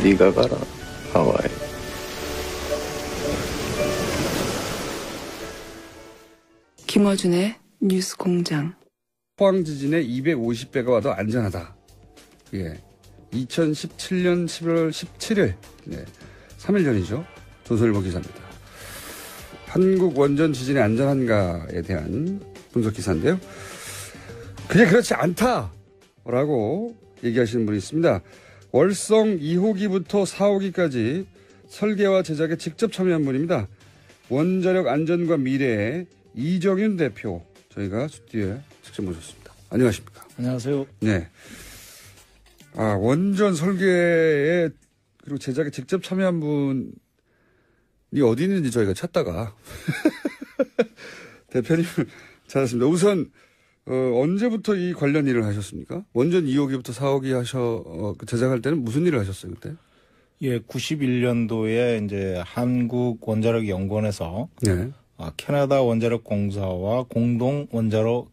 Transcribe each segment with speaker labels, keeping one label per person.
Speaker 1: 네가 가라, 하와이.
Speaker 2: 김어준의 뉴스공장.
Speaker 3: 포항 지진의 250배가 와도 안전하다. 예. 2017년 11월 17일. 네. 3일 전이죠. 조선일보 기사입니다. 한국 원전 지진이 안전한가에 대한 분석 기사인데요. 그게 그렇지 않다라고 얘기하시는 분이 있습니다. 월성 2호기부터 4호기까지 설계와 제작에 직접 참여한 분입니다. 원자력 안전과 미래의 이정윤 대표, 저희가 스튜디오에 직접 모셨습니다. 안녕하십니까?
Speaker 4: 안녕하세요.
Speaker 3: 네. 원전 설계에 그리고 제작에 직접 참여한 분이 어디 있는지 저희가 찾다가 대표님을 찾았습니다. 우선 언제부터 이 관련 일을 하셨습니까? 원전 2호기부터 4호기 제작할 때는 무슨 일을 하셨어요, 그때?
Speaker 4: 예, 91년도에 이제 한국 원자력 연구원에서
Speaker 3: 네.
Speaker 4: 캐나다 원자력 공사와 공동 원자력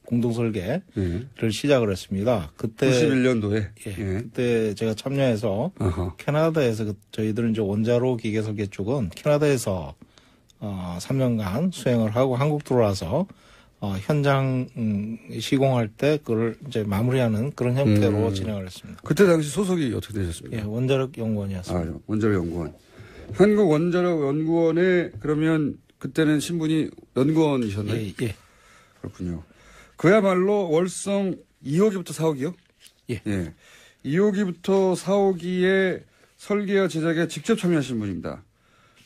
Speaker 4: 공동 설계를 시작을 했습니다. 그때
Speaker 3: 91년도에
Speaker 4: 그때 제가 참여해서 캐나다에서 저희들은 이제 원자로 기계 설계 쪽은 캐나다에서 3년간 수행을 하고 한국 들어와서 현장 시공할 때 그걸 이제 마무리하는 그런 형태로 진행을 했습니다.
Speaker 3: 그때 당시 소속이 어떻게 되셨습니까?
Speaker 4: 예, 원자력 연구원이었습니다.
Speaker 3: 원자력 연구원. 한국 원자력 연구원에 그러면 그때는 신분이 연구원이셨나요?
Speaker 4: 예.
Speaker 3: 그렇군요. 그야말로 월성 2호기부터 4호기요?
Speaker 4: 예.
Speaker 3: 2호기부터 4호기에 설계와 제작에 직접 참여하신 분입니다.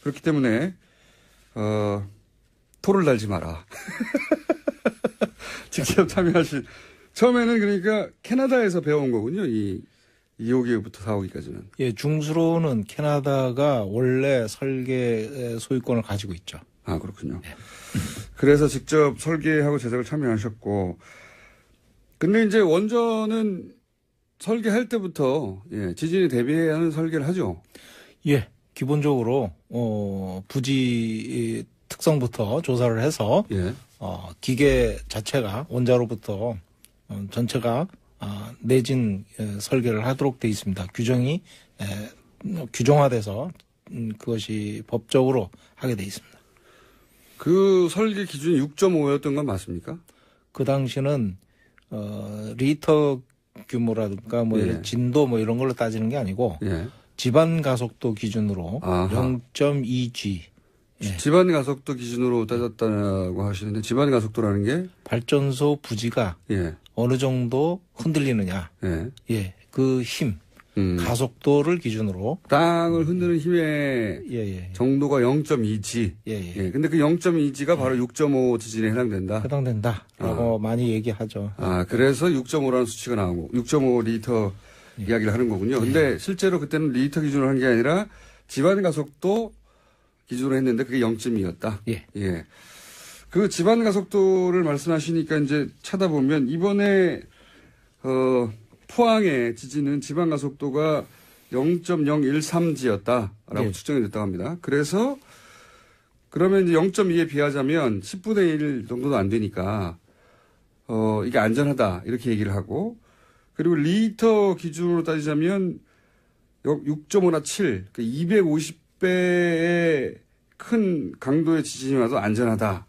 Speaker 3: 그렇기 때문에 토를 달지 마라. 직접 참여하신. 처음에는 그러니까 캐나다에서 배워온 거군요. 이 2호기부터 4호기까지는.
Speaker 4: 예, 중수로는 캐나다가 원래 설계 소유권을 가지고 있죠.
Speaker 3: 그렇군요. 네. 그래서 직접 설계하고 제작을 참여하셨고. 근데 이제 원전은 설계할 때부터 지진에 대비하는 설계를 하죠.
Speaker 4: 예, 기본적으로 부지 특성부터 조사를 해서 기계 자체가 원자로부터 전체가 내진 설계를 하도록 돼 있습니다. 규정이 규정화돼서 그것이 법적으로 하게 돼 있습니다.
Speaker 3: 그 설계 기준이 6.5였던 건 맞습니까?
Speaker 4: 그 당시는 리터 규모라든가 이런 진도 이런 걸로 따지는 게 아니고 집안 가속도 기준으로 0.2G.
Speaker 3: 집안 가속도 기준으로 따졌다고 하시는데 집안 가속도라는 게
Speaker 4: 발전소 부지가 어느 정도 흔들리느냐. 그 힘. 가속도를 기준으로
Speaker 3: 땅을 흔드는 힘의 정도가 0.2G. 근데 그 0.2G가 바로 6.5 지진에
Speaker 4: 해당된다라고 많이 얘기하죠.
Speaker 3: 그래서 6.5라는 수치가 나오고 6.5 리터 이야기를 하는 거군요. 근데 실제로 그때는 리터 기준으로 한 게 아니라 집안 가속도 기준으로 했는데 그게 0.2였다. 그 집안 가속도를 말씀하시니까 이제 찾아보면 이번에 포항의 지진은 지방 가속도가 0.013G였다라고 측정이 됐다고 합니다. 그래서 그러면 이제 0.2에 비하자면 10분의 1 정도도 안 되니까 이게 안전하다 이렇게 얘기를 하고 그리고 리터 기준으로 따지자면 6.5나 7, 250배의 큰 강도의 지진이 와도 안전하다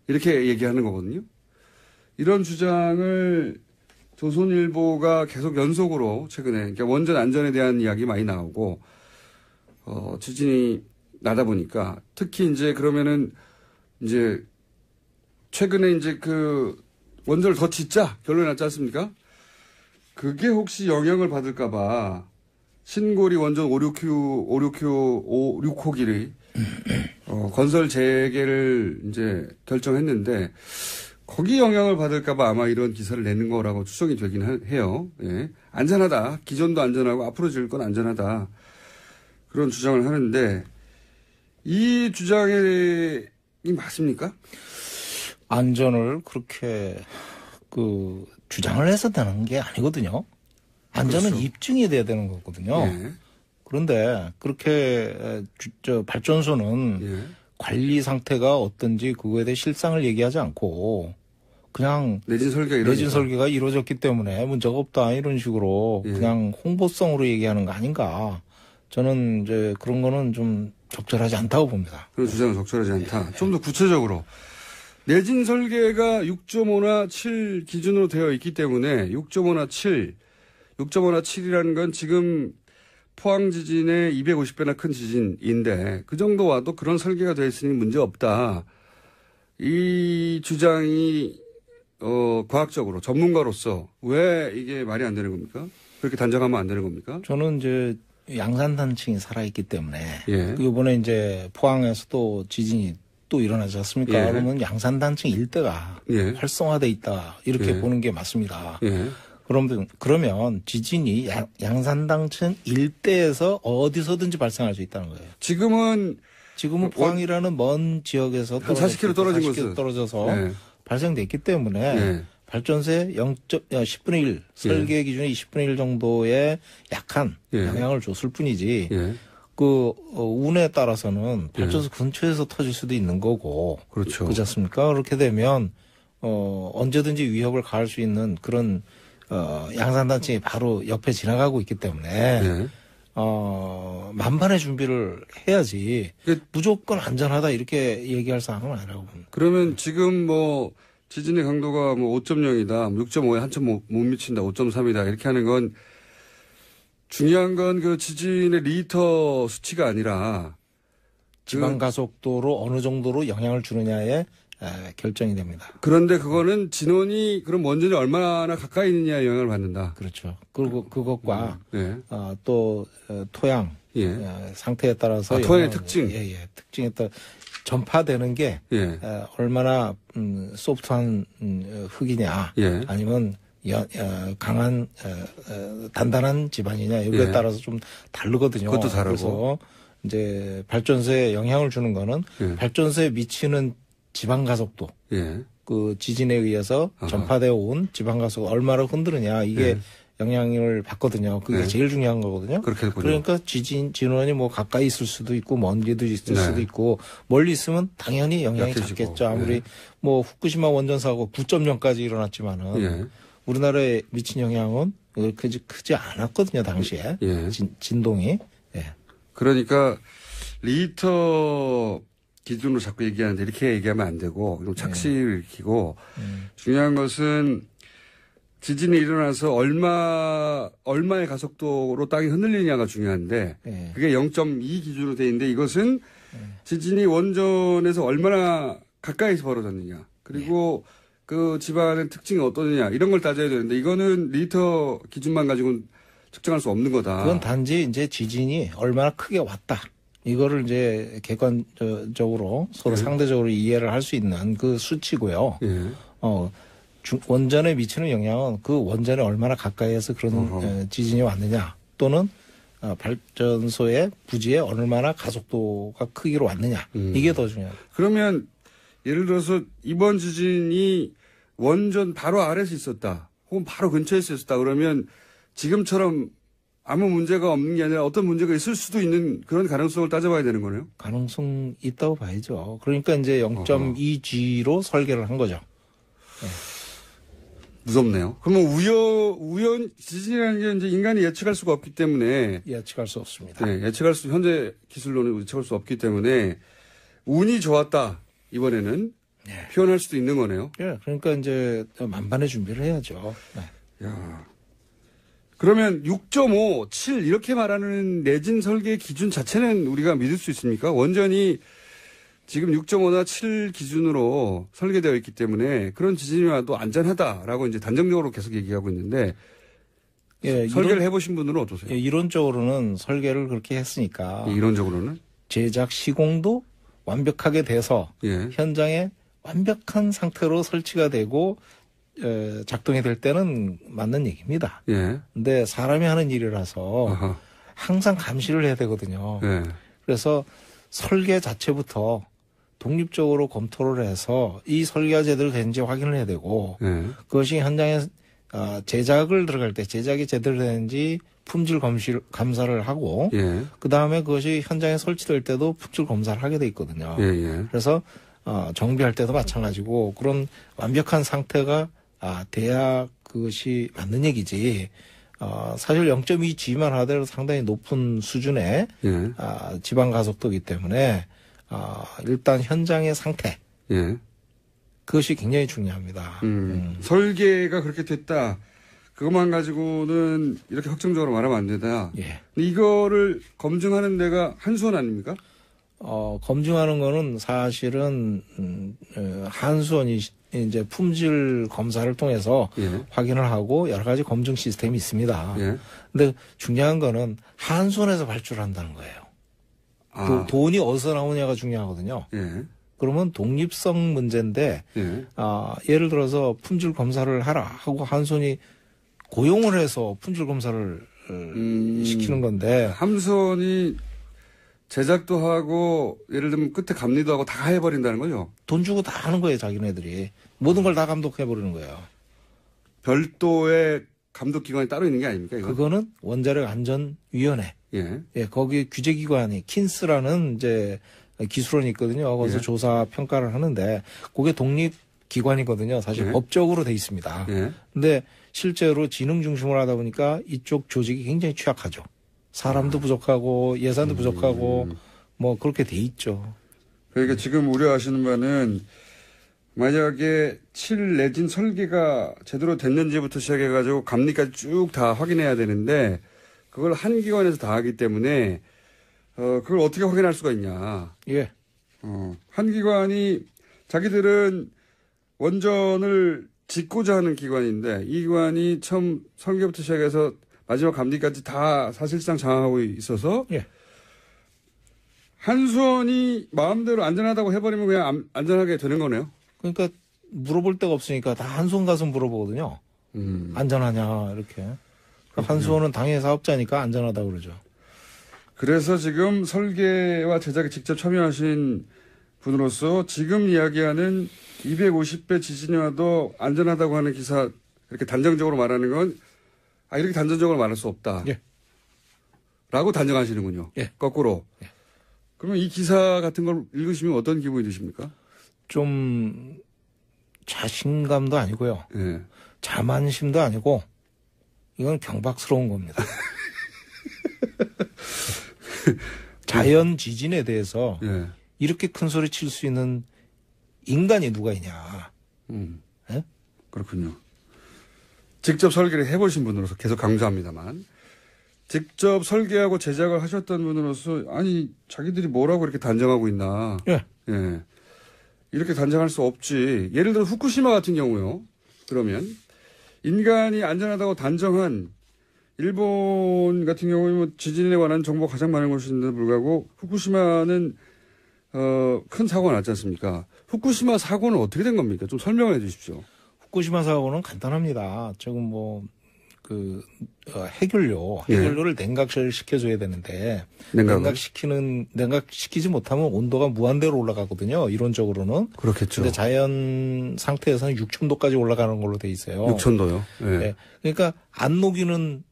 Speaker 3: 이렇게 얘기하는 거거든요. 이런 주장을 조선일보가 계속 연속으로 최근에 그러니까 원전 안전에 대한 이야기 많이 나오고 지진이 나다 보니까 특히 이제 그러면은 이제 최근에 이제 그 원전을 더 짓자 결론이 났지 않습니까? 그게 혹시 영향을 받을까봐 신고리 원전 6호기를 건설 재개를 이제 결정했는데. 거기 영향을 받을까봐 아마 이런 기사를 내는 거라고 추정이 되긴 해요. 안전하다. 기존도 안전하고 앞으로 지을 건 안전하다. 그런 주장을 하는데 이 주장이 맞습니까?
Speaker 4: 안전을 그렇게 주장을 해서 되는 게 아니거든요. 안전은 그렇죠. 입증이 돼야 되는 거거든요. 그런데 그렇게 발전소는 관리 상태가 어떤지 그거에 대해 실상을 얘기하지 않고 그냥
Speaker 3: 내진 설계가
Speaker 4: 이루어졌기 때문에 문제가 없다 이런 식으로
Speaker 3: 예.
Speaker 4: 그냥 홍보성으로 얘기하는 거 아닌가. 저는 이제 그런 거는 좀 적절하지 않다고 봅니다.
Speaker 3: 그런 주장은 적절하지 않다. 좀 더 구체적으로 내진 설계가 6.5나 7 기준으로 되어 있기 때문에 6.5나 7이라는 건 지금 포항 지진의 250배나 큰 지진인데 그 정도 와도 그런 설계가 되어 있으니 문제 없다. 이 주장이 과학적으로 전문가로서 왜 이게 말이 안 되는 겁니까? 그렇게 단정하면 안 되는 겁니까?
Speaker 4: 저는 이제 양산단층이 살아있기 때문에
Speaker 3: 예.
Speaker 4: 이번에 이제 포항에서 또 지진이 또 일어나지 않습니까?
Speaker 3: 예.
Speaker 4: 그러면 양산단층 일대가
Speaker 3: 예.
Speaker 4: 활성화돼 있다 이렇게
Speaker 3: 예.
Speaker 4: 보는 게 맞습니다.
Speaker 3: 예.
Speaker 4: 그러면 지진이 양산단층 일대에서 어디서든지 발생할 수 있다는 거예요.
Speaker 3: 지금은
Speaker 4: 포항이라는 먼 지역에서
Speaker 3: 한 40km 떨어진 곳은
Speaker 4: 떨어져서
Speaker 3: 예.
Speaker 4: 발생됐기 때문에
Speaker 3: 예.
Speaker 4: 발전소에 10분의 1 설계 기준이 10분의 1 정도의 약한
Speaker 3: 예.
Speaker 4: 영향을 줬을 뿐이지
Speaker 3: 예.
Speaker 4: 그 운에 따라서는 발전소 근처에서 터질 수도 있는 거고
Speaker 3: 그렇죠.
Speaker 4: 그렇지 않습니까? 그렇게 되면 언제든지 위협을 가할 수 있는 그런 양산단층이 바로 옆에 지나가고 있기 때문에
Speaker 3: 예.
Speaker 4: 만반의 준비를 해야지 무조건 안전하다 이렇게 얘기할 상황은 아니라고 봅니다.
Speaker 3: 그러면 지금 뭐 지진의 강도가 뭐 5.0이다, 6.5에 한참 못 미친다, 5.3이다 이렇게 하는 건 중요한 건 그 지진의 리터 수치가 아니라
Speaker 4: 지방 가속도로 어느 정도로 영향을 주느냐에 결정이 됩니다.
Speaker 3: 그런데 그거는 진원이 그럼 원전이 얼마나 가까이 있느냐에 영향을 받는다.
Speaker 4: 그렇죠. 그리고 그것과
Speaker 3: 예.
Speaker 4: 또 토양 상태에 따라서
Speaker 3: 토양의 특징,
Speaker 4: 특징에 따라 전파되는 게 얼마나 소프트한 흙이냐, 아니면 강한 단단한 지반이냐 여기에 따라서 좀 다르거든요.
Speaker 3: 그것도 다르고.
Speaker 4: 그래서 이제 발전소에 영향을 주는 거는 발전소에 미치는 지방 가속도, 그 지진에 의해서 전파되어 온 지방 가속 얼마나 흔드느냐 이게 영향을 받거든요. 그게 제일 중요한 거거든요. 그러니까 진원이 뭐 가까이 있을 수도 있고 먼데도 있을 수도 있고 멀리 있으면 당연히 영향이 작겠죠. 아무리 뭐 후쿠시마 원전 사고 9.0까지 일어났지만은 우리나라에 미친 영향은 크지 않았거든요. 당시에 진동이.
Speaker 3: 그러니까 리터 기준으로 자꾸 얘기하는데 이렇게 얘기하면 안 되고 그럼 착시를 일으키고 중요한 것은 지진이 일어나서 얼마의 가속도로 땅이 흔들리냐가 중요한데 그게 0.2 기준으로 돼 있는데 이것은 지진이 원전에서 얼마나 가까이서 벌어졌느냐 그리고 그 집안의 특징이 어떠느냐 이런 걸 따져야 되는데 이거는 리터 기준만 가지고는 측정할 수 없는 거다.
Speaker 4: 그건 단지 이제 지진이 얼마나 크게 왔다. 이거를 이제 객관적으로 서로 상대적으로 이해를 할 수 있는 그 수치고요. 원전에 미치는 영향은 그 원전에 얼마나 가까이에서 그런 지진이 왔느냐 또는 발전소의 부지에 얼마나 가속도가 크기로 왔느냐 이게 더 중요합니다.
Speaker 3: 그러면 예를 들어서 이번 지진이 원전 바로 아래서 있었다 혹은 바로 근처에 있었다 그러면 지금처럼 아무 문제가 없는 게 아니라 어떤 문제가 있을 수도 있는 그런 가능성을 따져봐야 되는 거네요.
Speaker 4: 가능성 있다고 봐야죠. 그러니까 이제 0.2G로 설계를 한 거죠.
Speaker 3: 무섭네요. 그러면 지진이라는 게 이제 인간이 예측할 수가 없기 때문에.
Speaker 4: 예측할 수 없습니다.
Speaker 3: 현재 기술로는 예측할 수 없기 때문에 운이 좋았다. 이번에는. 표현할 수도 있는 거네요.
Speaker 4: 그러니까 이제 만반의 준비를 해야죠.
Speaker 3: 그러면 6.5, 7 이렇게 말하는 내진 설계 기준 자체는 우리가 믿을 수 있습니까? 원전이 지금 6.5나 7 기준으로 설계되어 있기 때문에 그런 지진이 와도 안전하다라고 이제 단정적으로 계속 얘기하고 있는데 설계를 해보신 분들은 어떠세요?
Speaker 4: 이론적으로는 설계를 그렇게 했으니까.
Speaker 3: 이론적으로는?
Speaker 4: 제작 시공도 완벽하게 돼서 현장에 완벽한 상태로 설치가 되고 작동이 될 때는 맞는 얘기입니다. 근데 사람이 하는 일이라서 항상 감시를 해야 되거든요. 그래서 설계 자체부터 독립적으로 검토를 해서 이 설계가 제대로 되는지 확인을 해야 되고 그것이 현장에 제작을 들어갈 때 제작이 제대로 되는지 품질 감사를 하고 그다음에 그것이 현장에 설치될 때도 품질 검사를 하게 돼 있거든요. 그래서 정비할 때도 마찬가지고 그런 완벽한 상태가 돼야 그것이 맞는 얘기지. 사실 0.2G만 하더라도 상당히 높은 수준의
Speaker 3: 예.
Speaker 4: 지방 가속도이기 때문에 일단 현장의 상태
Speaker 3: 예.
Speaker 4: 그것이 굉장히 중요합니다.
Speaker 3: 설계가 그렇게 됐다. 그것만 가지고는 이렇게 확정적으로 말하면 안 된다.
Speaker 4: 예.
Speaker 3: 근데 이거를 검증하는 데가 한수원 아닙니까?
Speaker 4: 검증하는 거는 사실은 한수원이 이제 품질 검사를 통해서
Speaker 3: 예.
Speaker 4: 확인을 하고 여러 가지 검증 시스템이 있습니다.
Speaker 3: 예.
Speaker 4: 근데 중요한 거는 한수원에서 발주한다는 거예요. 돈이 어디서 나오냐가 중요하거든요.
Speaker 3: 예.
Speaker 4: 그러면 독립성 문제인데
Speaker 3: 예.
Speaker 4: 예를 들어서 품질 검사를 하라 하고 한수원이 고용을 해서 품질 검사를 시키는 건데
Speaker 3: 함선이 제작도 하고 예를 들면 끝에 감리도 하고 다 해버린다는 거죠.
Speaker 4: 돈 주고 다 하는 거예요, 자기네들이. 모든 걸 다 감독해버리는 거예요.
Speaker 3: 별도의 감독기관이 따로 있는 게 아닙니까? 이거?
Speaker 4: 그거는 원자력 안전위원회.
Speaker 3: 예.
Speaker 4: 예, 거기 규제기관이 킨스라는 이제 기술원이 있거든요. 거기서
Speaker 3: 예.
Speaker 4: 조사 평가를 하는데 그게 독립기관이거든요. 사실
Speaker 3: 예.
Speaker 4: 법적으로 돼 있습니다.
Speaker 3: 예.
Speaker 4: 근데 실제로 지능 중심으로 하다 보니까 이쪽 조직이 굉장히 취약하죠. 사람도 부족하고 예산도 부족하고 뭐 그렇게 돼 있죠.
Speaker 3: 그러니까 지금 우려하시는 바는 만약에 칠 내진 설계가 제대로 됐는지부터 시작해가지고 감리까지 쭉 다 확인해야 되는데 그걸 한 기관에서 다 하기 때문에 그걸 어떻게 확인할 수가 있냐.
Speaker 4: 예.
Speaker 3: 한 기관이 자기들은 원전을 짓고자 하는 기관인데 이 기관이 처음 설계부터 시작해서 마지막 감리까지 다 사실상 장악하고 있어서
Speaker 4: 예.
Speaker 3: 한수원이 마음대로 안전하다고 해버리면 그냥 안전하게 되는 거네요.
Speaker 4: 그러니까 물어볼 데가 없으니까 다 한수원 가서 물어보거든요. 안전하냐 이렇게. 한수원은 당해 사업자니까 안전하다고 그러죠.
Speaker 3: 그래서 지금 설계와 제작에 직접 참여하신 분으로서 지금 이야기하는 250배 지진이 와도 안전하다고 하는 기사 이렇게 단정적으로 말하는 건 이렇게 단정적으로 말할 수 없다.
Speaker 4: 예.
Speaker 3: 라고 단정하시는군요.
Speaker 4: 예.
Speaker 3: 거꾸로.
Speaker 4: 예.
Speaker 3: 그러면 이 기사 같은 걸 읽으시면 어떤 기분이 드십니까?
Speaker 4: 좀 자신감도 아니고요.
Speaker 3: 예.
Speaker 4: 자만심도 아니고 이건 경박스러운 겁니다. 자연 지진에 대해서
Speaker 3: 예.
Speaker 4: 이렇게 큰 소리 칠 수 있는 인간이 누가 있냐. 예?
Speaker 3: 그렇군요. 직접 설계를 해보신 분으로서 계속 강조합니다만 직접 설계하고 제작을 하셨던 분으로서 아니 자기들이 뭐라고 이렇게 단정하고 있나.
Speaker 4: 예.
Speaker 3: 예. 이렇게 단정할 수 없지. 예를 들어 후쿠시마 같은 경우요. 그러면 인간이 안전하다고 단정한 일본 같은 경우에 뭐 지진에 관한 정보가 가장 많은 곳인데도 불구하고 후쿠시마는 큰 사고가 났지 않습니까? 후쿠시마 사고는 어떻게 된 겁니까? 좀 설명해 주십시오.
Speaker 4: 후쿠시마 사고는 간단합니다. 지금 해결료를 냉각을 시켜줘야 되는데 냉각시키지 못하면 온도가 무한대로 올라가거든요. 이론적으로는.
Speaker 3: 그렇겠죠.
Speaker 4: 근데 자연 상태에서는 6,000도까지 올라가는 걸로 돼 있어요.
Speaker 3: 6,000도요? 예.
Speaker 4: 네. 그러니까 안 녹이는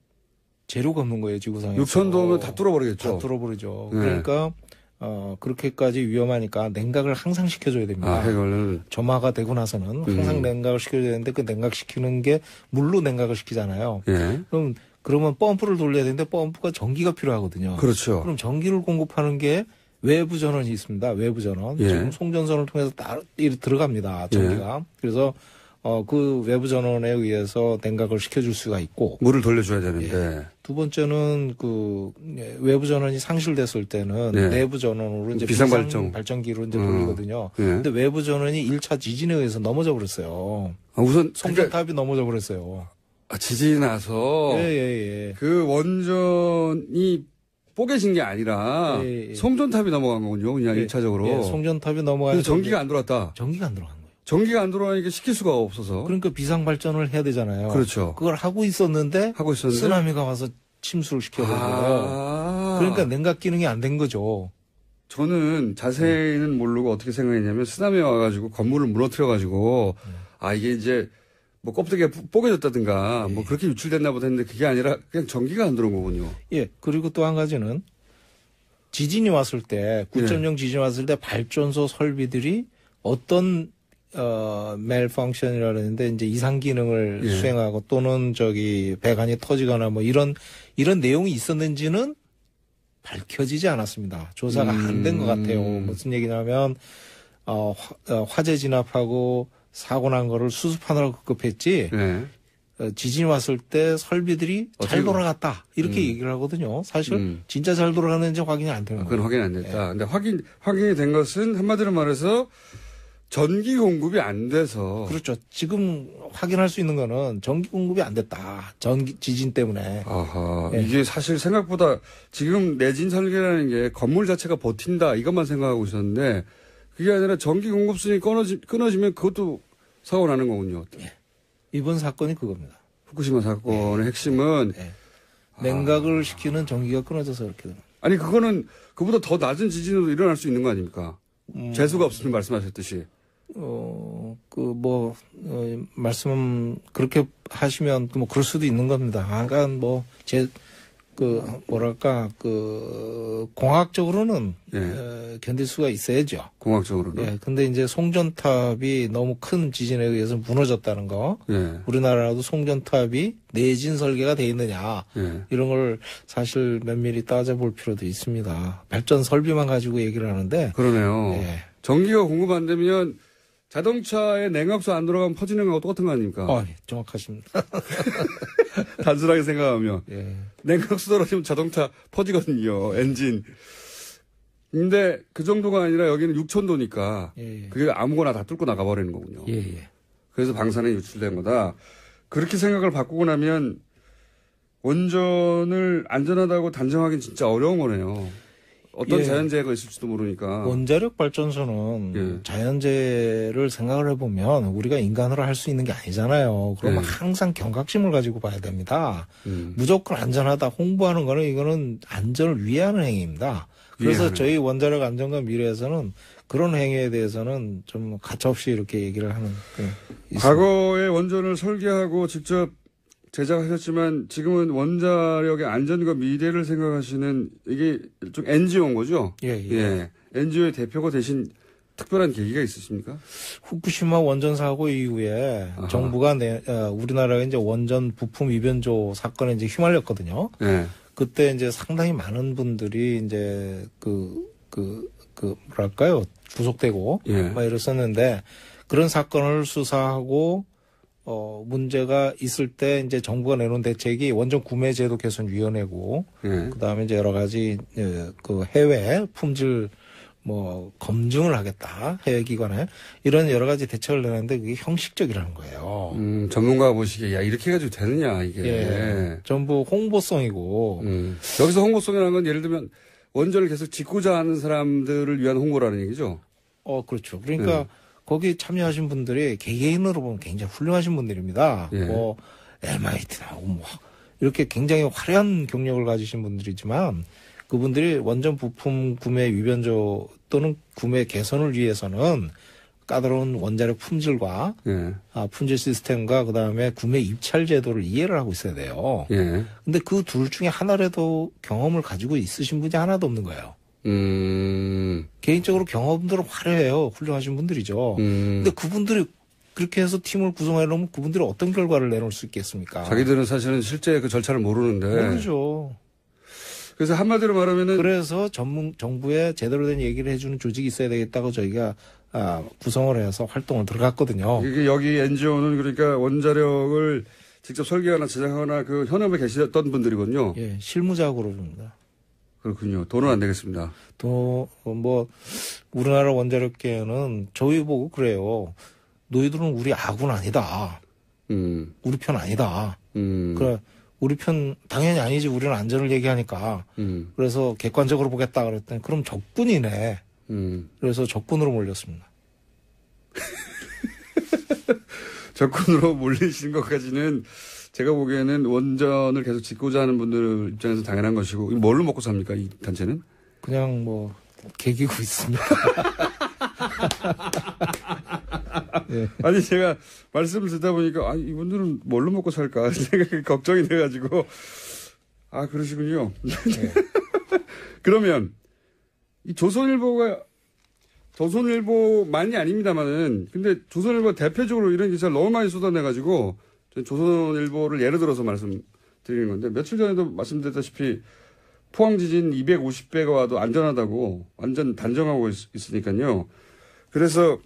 Speaker 4: 재료가 없는 거예요, 지구상에서.
Speaker 3: 6,000도면 다 뚫어버리겠죠.
Speaker 4: 다 뚫어버리죠.
Speaker 3: 네.
Speaker 4: 그러니까 그렇게까지 위험하니까 냉각을 항상 시켜줘야 됩니다.
Speaker 3: 해결을.
Speaker 4: 점화가 되고 나서는 항상 냉각을 시켜줘야 되는데 그 냉각시키는 게 물로 냉각을 시키잖아요.
Speaker 3: 예.
Speaker 4: 그러면 펌프를 돌려야 되는데 펌프가 전기가 필요하거든요.
Speaker 3: 그렇죠.
Speaker 4: 그럼 전기를 공급하는 게 외부 전원이 있습니다. 외부 전원.
Speaker 3: 예.
Speaker 4: 지금 송전선을 통해서 다 들어갑니다. 전기가.
Speaker 3: 예.
Speaker 4: 그래서 그 외부 전원에 의해서 냉각을 시켜줄 수가 있고.
Speaker 3: 물을 돌려줘야 되는데.
Speaker 4: 예. 두 번째는 외부 전원이 상실됐을 때는
Speaker 3: 예.
Speaker 4: 내부 전원으로 이제 발전기로 이제 돌리거든요.
Speaker 3: 예.
Speaker 4: 근데 외부 전원이 1차 지진에 의해서 넘어져 버렸어요.
Speaker 3: 우선
Speaker 4: 송전탑이 넘어져 버렸어요.
Speaker 3: 지진이 나서
Speaker 4: 예.
Speaker 3: 그 원전이 뽀개진 게 아니라 송전탑이 넘어간 거군요. 그냥 1차적으로.
Speaker 4: 예, 송전탑이 넘어가서
Speaker 3: 그래서 전기가 안 들어왔다.
Speaker 4: 전기가 안 들어간 거예요.
Speaker 3: 전기가 안 들어가니까 시킬 수가 없어서.
Speaker 4: 그러니까 비상 발전을 해야 되잖아요.
Speaker 3: 그렇죠.
Speaker 4: 그걸 하고 있었는데 쓰나미가 와서 침수를 시켜버려요. 그러니까 냉각 기능이 안 된 거죠.
Speaker 3: 저는 자세히는 모르고 어떻게 생각했냐면 쓰나미 와가지고 건물을 무너뜨려가지고 이게 이제 뭐 껍데기가 뽀개졌다든가 뭐 그렇게 유출됐나 보다 했는데 그게 아니라 그냥 전기가 안 들어온 거군요.
Speaker 4: 예. 그리고 또 한 가지는 지진이 왔을 때 9.0 지진이 왔을 때 발전소 설비들이 어떤 malfunction이라는데 이제 이상 기능을
Speaker 3: 예.
Speaker 4: 수행하고 또는 배관이 터지거나 뭐 이런 내용이 있었는지는 밝혀지지 않았습니다. 조사가 안 된 것 같아요. 무슨 얘기냐면 화재 진압하고 사고 난 거를 수습하느라고 급급했지.
Speaker 3: 네.
Speaker 4: 지진이 왔을 때 설비들이 잘 돌아갔다 이렇게 얘기를 하거든요. 사실 진짜 잘 돌아가는지 확인이 안 되는 거예요.
Speaker 3: 그건 확인이 안 됐다. 근데 확인이 된 것은 한마디로 말해서 전기 공급이 안 돼서.
Speaker 4: 그렇죠. 지금 확인할 수 있는 거는 전기 공급이 안 됐다. 지진 때문에.
Speaker 3: 아하. 이게 사실 생각보다 지금 내진 설계라는 게 건물 자체가 버틴다 이것만 생각하고 있었는데 그게 아니라 전기 공급선이 끊어지면 그것도 사고 나는 거군요.
Speaker 4: 이번 사건이 그겁니다.
Speaker 3: 후쿠시마 사건의 핵심은
Speaker 4: 냉각을 시키는 전기가 끊어져서 이렇게 됩니다.
Speaker 3: 아니 그거는 그보다 더 낮은 지진으로 일어날 수 있는 거 아닙니까? 재수가 없으면 말씀하셨듯이.
Speaker 4: 말씀 그렇게 하시면 뭐 그럴 수도 있는 겁니다. 약간 공학적으로는 견딜 수가 있어야죠.
Speaker 3: 공학적으로는.
Speaker 4: 예. 근데 이제 송전탑이 너무 큰 지진에 의해서 무너졌다는 거. 우리나라도 송전탑이 내진 설계가 돼 있느냐. 이런 걸 사실 면밀히 따져볼 필요도 있습니다. 발전 설비만 가지고 얘기를 하는데.
Speaker 3: 그러네요. 전기가 공급 안 되면 자동차에 냉각수 안 들어가면 퍼지는 거하고 똑같은 거 아닙니까?
Speaker 4: 정확하십니다.
Speaker 3: 단순하게 생각하면. 냉각수 떨어지면 자동차 퍼지거든요. 엔진. 근데 그 정도가 아니라 여기는 6,000도니까 그게 아무거나 다 뚫고 나가버리는 거군요. 그래서 방사능이 유출된 거다. 그렇게 생각을 바꾸고 나면 원전을 안전하다고 단정하기는 진짜 어려운 거네요. 어떤 자연재해가 있을지도 모르니까.
Speaker 4: 원자력 발전소는 자연재해를 생각을 해보면 우리가 인간으로 할 수 있는 게 아니잖아요. 그러면 항상 경각심을 가지고 봐야 됩니다. 무조건 안전하다 홍보하는 거는 이거는 안전을 위하는 행위입니다. 그래서 저희 원자력 안전과 미래에서는 그런 행위에 대해서는 좀 가차없이 이렇게 얘기를 하는.
Speaker 3: 과거에 원전을 설계하고 직접 제작하셨지만 지금은 원자력의 안전과 미래를 생각하시는 이게 좀 NGO인 거죠? NGO의 대표가 되신 특별한 계기가 있으십니까?
Speaker 4: 후쿠시마 원전 사고 이후에 정부가 우리나라가 이제 원전 부품 위변조 사건에 이제 휘말렸거든요. 그때 이제 상당히 많은 분들이 이제 뭐랄까요? 구속되고 막 이랬었는데 그런 사건을 수사하고 문제가 있을 때 이제 정부가 내놓은 대책이 원전 구매 제도 개선 위원회고 그다음에 이제 여러 가지 그 해외 품질 검증을 하겠다. 해외 기관에 이런 여러 가지 대책을 내놨는데 그게 형식적이라는 거예요.
Speaker 3: 전문가가 보시기에 야 이렇게 해가지고 되느냐 이게.
Speaker 4: 전부 홍보성이고.
Speaker 3: 여기서 홍보성이라는 건 예를 들면 원전을 계속 짓고자 하는 사람들을 위한 홍보라는 얘기죠.
Speaker 4: 그렇죠. 그러니까 거기 참여하신 분들이 개개인으로 보면 굉장히 훌륭하신 분들입니다. MIT 나오고 이렇게 굉장히 화려한 경력을 가지신 분들이지만 그분들이 원전 부품 구매 위변조 또는 구매 개선을 위해서는 까다로운 원자력 품질과 품질 시스템과 그다음에 구매 입찰 제도를 이해를 하고 있어야 돼요. 근데 그 둘 중에 하나라도 경험을 가지고 있으신 분이 하나도 없는 거예요. 개인적으로 경험들은 화려해요. 훌륭하신 분들이죠. 근데 그분들이 그렇게 해서 팀을 구성해 놓으면 그분들이 어떤 결과를 내놓을 수 있겠습니까?
Speaker 3: 자기들은 사실은 실제 그 절차를 모르는데.
Speaker 4: 모르죠.
Speaker 3: 그래서 한마디로 말하면은.
Speaker 4: 그래서 정부에 제대로 된 얘기를 해주는 조직이 있어야 되겠다고 저희가 구성을 해서 활동을 들어갔거든요.
Speaker 3: 이게 여기 NGO는 그러니까 원자력을 직접 설계하거나 제작하거나 그 현업에 계셨던 분들이거든요.
Speaker 4: 실무자고로 줍니다.
Speaker 3: 그렇군요. 돈은 안 되겠습니다.
Speaker 4: 우리나라 원자력계는 저희 보고 그래요. 너희들은 우리 아군 아니다. 우리 편 아니다. 그래, 우리 편 당연히 아니지. 우리는 안전을 얘기하니까. 그래서 객관적으로 보겠다 그랬더니 그럼 적군이네. 그래서 적군으로 몰렸습니다.
Speaker 3: 적군으로 몰리신 것까지는 제가 보기에는 원전을 계속 짓고자 하는 분들 입장에서 당연한 것이고, 뭘로 먹고 삽니까, 이 단체는?
Speaker 4: 그냥 개기고 있습니다.
Speaker 3: 아니, 제가 말씀을 듣다 보니까, 이분들은 뭘로 먹고 살까 생각이 걱정이 돼가지고, 그러시군요. 그러면, 이 조선일보가 조선일보만이 아닙니다만은 근데 조선일보 대표적으로 이런 기사를 너무 많이 쏟아내가지고 조선일보를 예를 들어서 말씀드리는 건데 며칠 전에도 말씀드렸다시피 포항 지진 250배가 와도 안전하다고 완전 단정하고 있으니까요. 그래서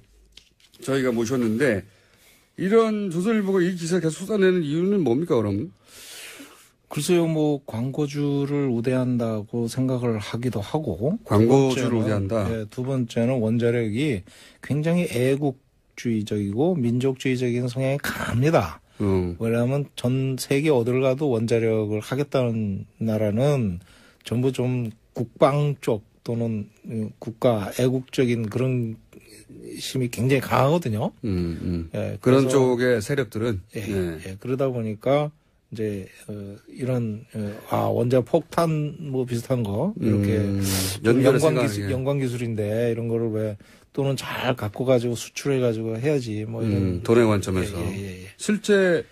Speaker 3: 저희가 모셨는데 이런 조선일보가 이 기사를 계속 쏟아내는 이유는 뭡니까 그럼?
Speaker 4: 글쎄요, 뭐 광고주를 우대한다고 생각을 하기도 하고
Speaker 3: 광고주를 우대한다.
Speaker 4: 네, 두 번째는 원자력이 굉장히 애국주의적이고 민족주의적인 성향이 강합니다. 왜냐하면 전 세계 어딜 가도 원자력을 하겠다는 나라는 전부 좀 국방 쪽 또는 국가 애국적인 그런 힘이 굉장히 강하거든요. 예,
Speaker 3: 그런 쪽의 세력들은
Speaker 4: 예, 그러다 보니까 이제 이런 원자 폭탄 뭐 비슷한 거 이렇게 연관 기술인데 이런 거를 왜 또는 잘 갖고 가지고 수출해 가지고 해야지 뭐 이런
Speaker 3: 돈의 관점에서
Speaker 4: 예.
Speaker 3: 실제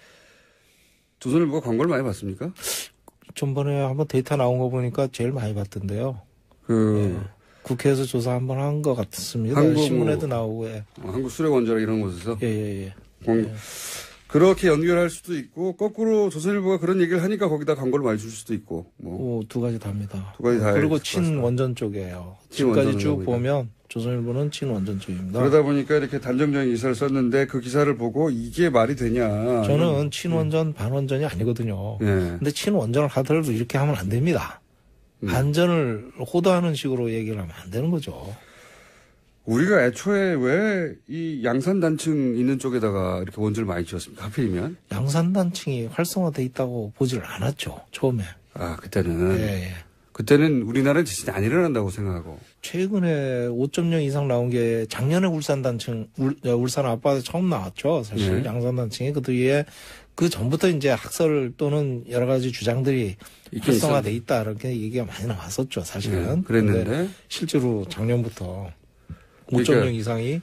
Speaker 3: 조선일보가 광고를 많이 받습니까?
Speaker 4: 전번에 한번 데이터 나온 거 보니까 제일 많이 받던데요. 국회에서 조사 한번 한 것 같습니다. 신문에도 나오고.
Speaker 3: 한국 수력원자력 이런 곳에서.
Speaker 4: 예.
Speaker 3: 그렇게 연결할 수도 있고 거꾸로 조선일보가 그런 얘기를 하니까 거기다 광고를 많이 줄 수도 있고.
Speaker 4: 두 가지 다입니다.
Speaker 3: 두 가지 다.
Speaker 4: 그리고 친원전 쪽이에요. 지금까지 쭉 보면 조선일보는 친원전 쪽입니다.
Speaker 3: 그러다 보니까 이렇게 단정적인 기사를 썼는데 그 기사를 보고 이게 말이 되냐.
Speaker 4: 저는 친원전 반원전이 아니거든요. 근데 친원전을 하더라도 이렇게 하면 안 됩니다. 안전을 호도하는 식으로 얘기를 하면 안 되는 거죠.
Speaker 3: 우리가 애초에 왜 이 양산단층 있는 쪽에다가 이렇게 원전을 많이 지었습니까? 하필이면?
Speaker 4: 양산단층이 활성화돼 있다고 보지를 않았죠. 처음에.
Speaker 3: 그때는.
Speaker 4: 예.
Speaker 3: 그때는 우리나라는 지진이 안 일어난다고 생각하고.
Speaker 4: 최근에 5.0 이상 나온 게 작년에 울산 앞바다에 처음 나왔죠. 사실 양산단층이 그 뒤에 그 전부터 이제 학설 또는 여러 가지 주장들이 활성화돼 있다 이렇게 얘기가 많이 나왔었죠. 사실은.
Speaker 3: 그랬는데
Speaker 4: 실제로 작년부터 5.0 이상이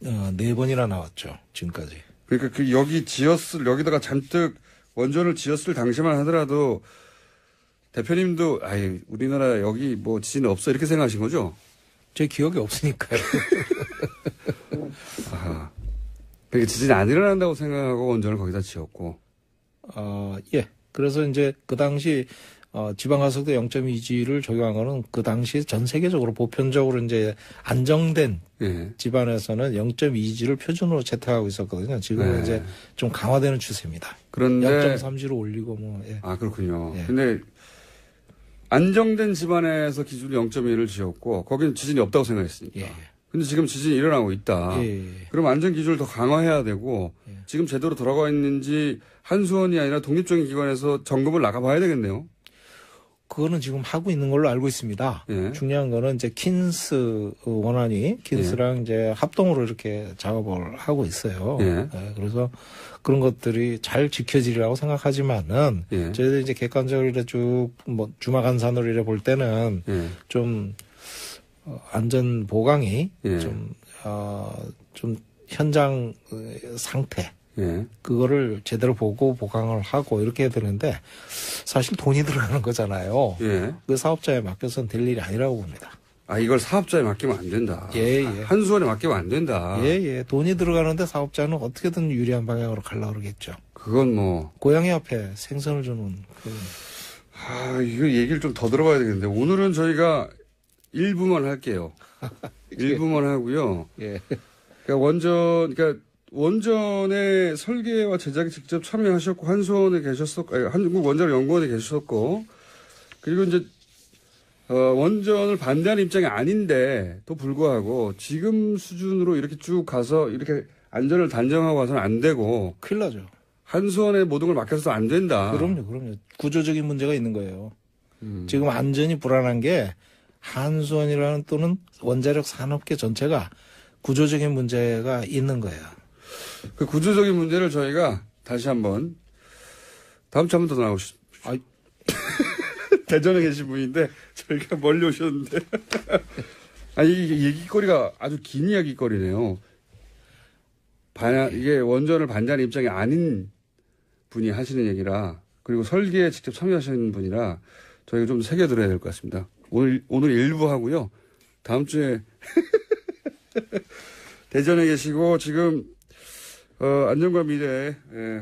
Speaker 4: 4번이나 나왔죠. 지금까지.
Speaker 3: 그러니까 여기다가 잔뜩 원전을 지었을 당시만 하더라도 대표님도 우리나라 여기 뭐 지진 없어 이렇게 생각하신 거죠?
Speaker 4: 제 기억이 없으니까요.
Speaker 3: 그러니까 지진이 안 일어난다고 생각하고 원전을 거기다 지었고.
Speaker 4: 예. 그래서 이제 그 당시 지방가속도 0.2G를 적용한 거는 그 당시 전 세계적으로 보편적으로 이제 안정된 집안에서는 0.2G를 표준으로 채택하고 있었거든요. 지금은 이제 좀 강화되는 추세입니다.
Speaker 3: 그런데
Speaker 4: 0.3G로 올리고 뭐. 예.
Speaker 3: 그렇군요. 근데 안정된 집안에서 기준이 0.1을 지었고 거기는 지진이 없다고 생각했으니까. 근데 지금 지진이 일어나고 있다. 그럼 안전 기준을 더 강화해야 되고 지금 제대로 돌아가 있는지 한수원이 아니라 독립적인 기관에서 점검을 나가봐야 되겠네요.
Speaker 4: 그거는 지금 하고 있는 걸로 알고 있습니다. 중요한 거는 이제 킨스 원안이 킨스랑 이제 합동으로 이렇게 작업을 하고 있어요. 그래서 그런 것들이 잘 지켜지리라고 생각하지만은 저희들 이제 객관적으로 이래 쭉 뭐 주마간산으로 이래 볼 때는 좀 안전 보강이 좀 현장 상태 그거를 제대로 보고 보강을 하고 이렇게 해야 되는데 사실 돈이 들어가는 거잖아요. 그 사업자에 맡겨서는 될 일이 아니라고 봅니다.
Speaker 3: 이걸 사업자에 맡기면 안 된다. 한수원에 맡기면 안 된다.
Speaker 4: 돈이 들어가는데 사업자는 어떻게든 유리한 방향으로 가려고 그러겠죠.
Speaker 3: 그건 뭐
Speaker 4: 고양이 앞에 생선을 주는
Speaker 3: 이거 얘기를 좀 더 들어봐야 되겠는데 오늘은 저희가 일부만 할게요. 일부만 하고요. 그러니까 원전의 설계와 제작에 직접 참여하셨고 한수원에 계셨었고 한국원자력연구원에 계셨었고 그리고 이제 원전을 반대하는 입장이 아닌데도 불구하고 지금 수준으로 이렇게 쭉 가서 이렇게 안전을 단정하고 와서는 안 되고
Speaker 4: 큰일 나죠.
Speaker 3: 한수원에 모든 걸 맡겨서도 안 된다.
Speaker 4: 그럼요. 구조적인 문제가 있는 거예요. 지금 안전이 불안한 게 한수원이라는 또는 원자력 산업계 전체가 구조적인 문제가 있는 거예요.
Speaker 3: 그 구조적인 문제를 저희가 다시 한번 다음 주에 한 번 더 나오십시오. 대전에 계신 분인데 저희가 멀리 오셨는데 이 얘기거리가 아주 긴 이야기거리네요. 이게 원전을 반대하는 입장이 아닌 분이 하시는 얘기라 그리고 설계에 직접 참여하시는 분이라 저희가 좀 새겨들어야 될 것 같습니다. 오늘 일부 하고요. 다음 주에 대전에 계시고 지금 안전과 미래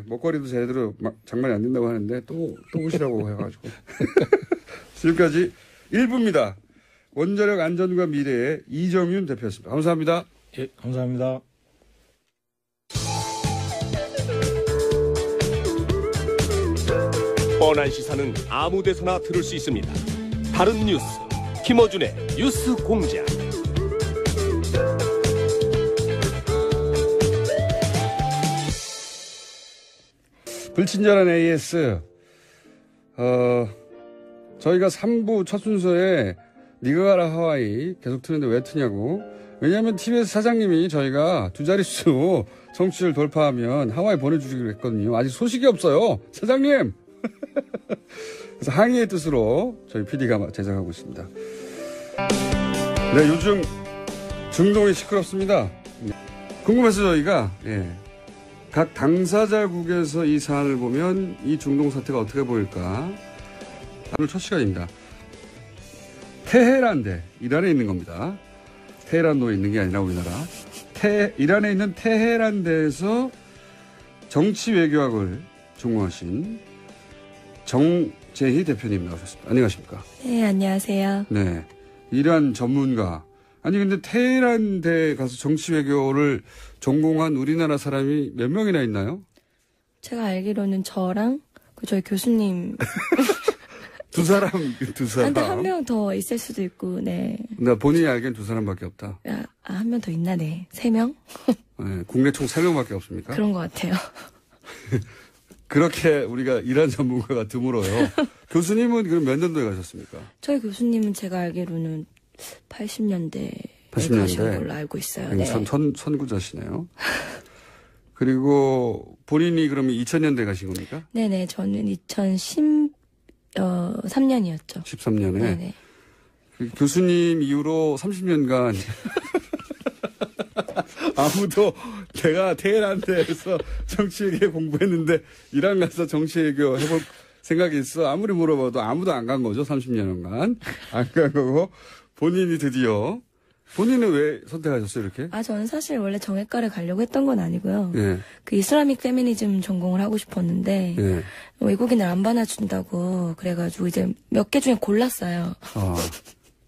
Speaker 3: 먹거리도 제대로 장만이 안 된다고 하는데 또 오시라고 해가지고 지금까지 1부입니다. 원자력 안전과 미래의 이정윤 대표였습니다. 감사합니다.
Speaker 4: 예, 감사합니다.
Speaker 2: 뻔한 시사는 아무 데서나 들을 수 있습니다. 다른 뉴스 김어준의 뉴스 공장.
Speaker 3: 불친절한 AS. 저희가 3부 첫 순서에 니가 가라 하와이 계속 트는데 왜 트냐고. 왜냐하면 TBS 사장님이 저희가 두 자릿수 청취율 돌파하면 하와이 보내주기로 했거든요. 아직 소식이 없어요. 사장님! 그래서 항의의 뜻으로 저희 PD가 제작하고 있습니다. 네, 요즘 중동이 시끄럽습니다. 궁금해서 저희가 각 당사자국에서 이 사안을 보면 이 중동 사태가 어떻게 보일까? 오늘 첫 시간입니다. 테헤란대, 이란에 있는 겁니다. 테헤란도에 있는 게 아니라 우리나라. 이란에 있는 테헤란대에서 정치 외교학을 전공하신 정재희 대표님 나오셨습니다. 안녕하십니까?
Speaker 5: 네, 안녕하세요.
Speaker 3: 네. 이란 전문가. 아니, 근데 테헤란대 가서 정치 외교를 전공한 우리나라 사람이 몇 명이나 있나요?
Speaker 5: 제가 알기로는 저랑 저희 교수님.
Speaker 3: 두 사람.
Speaker 5: 근데 한 명 더 있을 수도 있고, 네.
Speaker 3: 나 본인이 알기엔 두 사람밖에 없다.
Speaker 5: 한 명 더 있나, 네. 3명?
Speaker 3: 네, 국내 총 3명밖에 없습니까?
Speaker 5: 그런 것 같아요.
Speaker 3: 그렇게 우리가 이란 전문가가 드물어요. 교수님은 그럼 몇 년도에 가셨습니까?
Speaker 5: 저희 교수님은 제가 알기로는 80년대에 가신 걸로 알고 있어요. 네.
Speaker 3: 선구자시네요. 그리고 본인이 그러면 2000년대 가신 겁니까?
Speaker 5: 네네. 저는 2013년이었죠.
Speaker 3: 13년에?
Speaker 5: 네네.
Speaker 3: 교수님 이후로 30년간 아무도 내가 테헤란대에서 정치외교 공부했는데 이란 가서 정치외교 해볼 생각이 있어. 아무리 물어봐도 아무도 안 간 거죠. 30년간. 안 간 거고 본인이 드디어. 본인은 왜 선택하셨어요, 이렇게?
Speaker 5: 저는 사실 원래 정외과를 가려고 했던 건 아니고요.
Speaker 3: 예.
Speaker 5: 그 이슬라믹 페미니즘 전공을 하고 싶었는데,
Speaker 3: 예.
Speaker 5: 외국인을 안 받아준다고, 그래가지고 이제 몇 개 중에 골랐어요.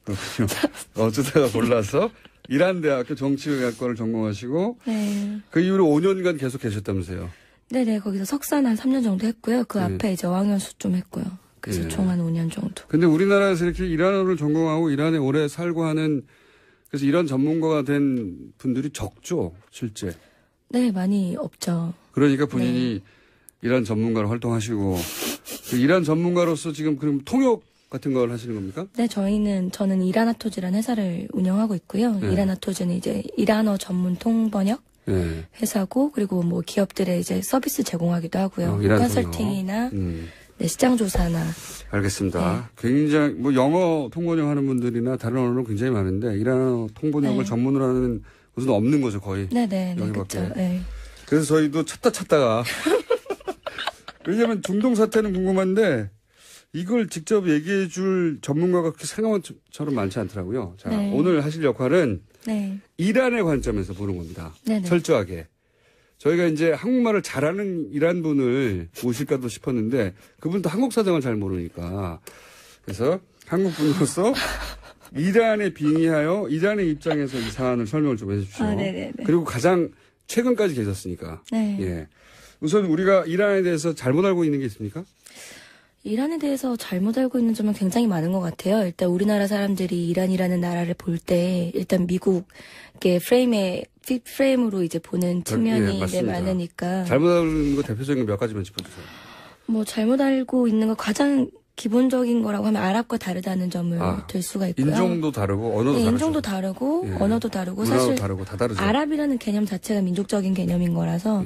Speaker 3: 그렇군요. 어쩌다가 골라서 이란 대학교 정치외교학과를 전공하시고,
Speaker 5: 네.
Speaker 3: 그 이후로 5년간 계속 계셨다면서요?
Speaker 5: 네네, 거기서 석사는 한 3년 정도 했고요. 그 앞에 이제 어학연수 좀 했고요. 그래서 총 한 5년 정도.
Speaker 3: 근데 우리나라에서 이렇게 이란어를 전공하고 이란에 오래 살고 하는 그래서 이런 전문가가 된 분들이 적죠, 실제.
Speaker 5: 네, 많이 없죠.
Speaker 3: 그러니까 본인이 이란 전문가로 활동하시고, 이란 전문가로서 지금 그럼 통역 같은 걸 하시는 겁니까?
Speaker 5: 네, 저는 이라나토즈라는 회사를 운영하고 있고요.
Speaker 3: 네.
Speaker 5: 이라나토즈는 이제 이란어 전문 통번역 회사고, 그리고 뭐 기업들의 이제 서비스 제공하기도 하고요. 컨설팅이나 시장 조사나.
Speaker 3: 알겠습니다. 굉장히 뭐 영어 통번역 하는 분들이나 다른 언어는 굉장히 많은데 이란어 통번역을 전문으로 하는 곳은 없는 거죠, 거의.
Speaker 5: 네네.
Speaker 3: 여기밖에.
Speaker 5: 그렇죠. 네.
Speaker 3: 그래서 저희도 찾다가 왜냐하면 중동 사태는 궁금한데 이걸 직접 얘기해 줄 전문가가 그렇게 생각처럼 많지 않더라고요. 자, 오늘 하실 역할은 이란의 관점에서 보는 겁니다. 네네. 철저하게. 저희가 이제 한국말을 잘하는 이란 분을 모실까도 싶었는데 그분도 한국 사정을 잘 모르니까 그래서 한국 분으로서 이란에 빙의하여 이란의 입장에서 이 사안을 설명을 좀 해주십시오. 그리고 가장 최근까지 계셨으니까.
Speaker 5: 네.
Speaker 3: 예. 우선 우리가 이란에 대해서 잘못 알고 있는 게 있습니까?
Speaker 5: 이란에 대해서 잘못 알고 있는 점은 굉장히 많은 것 같아요. 일단 우리나라 사람들이 이란이라는 나라를 볼 때 일단 미국의 프레임으로 이제 보는 측면이 많으니까.
Speaker 3: 잘못 알고 거 대표적인 몇 가지만 짚어주세요.
Speaker 5: 뭐 잘못 알고 있는 거 가장 기본적인 거라고 하면 아랍과 다르다는 점을 들 수가 있고요.
Speaker 3: 인종도 다르고 언어도 다르고.
Speaker 5: 인종도 다르고 언어도 다르고
Speaker 3: 문화도
Speaker 5: 사실
Speaker 3: 다르고 다 다르죠.
Speaker 5: 아랍이라는 개념 자체가 민족적인 개념인 거라서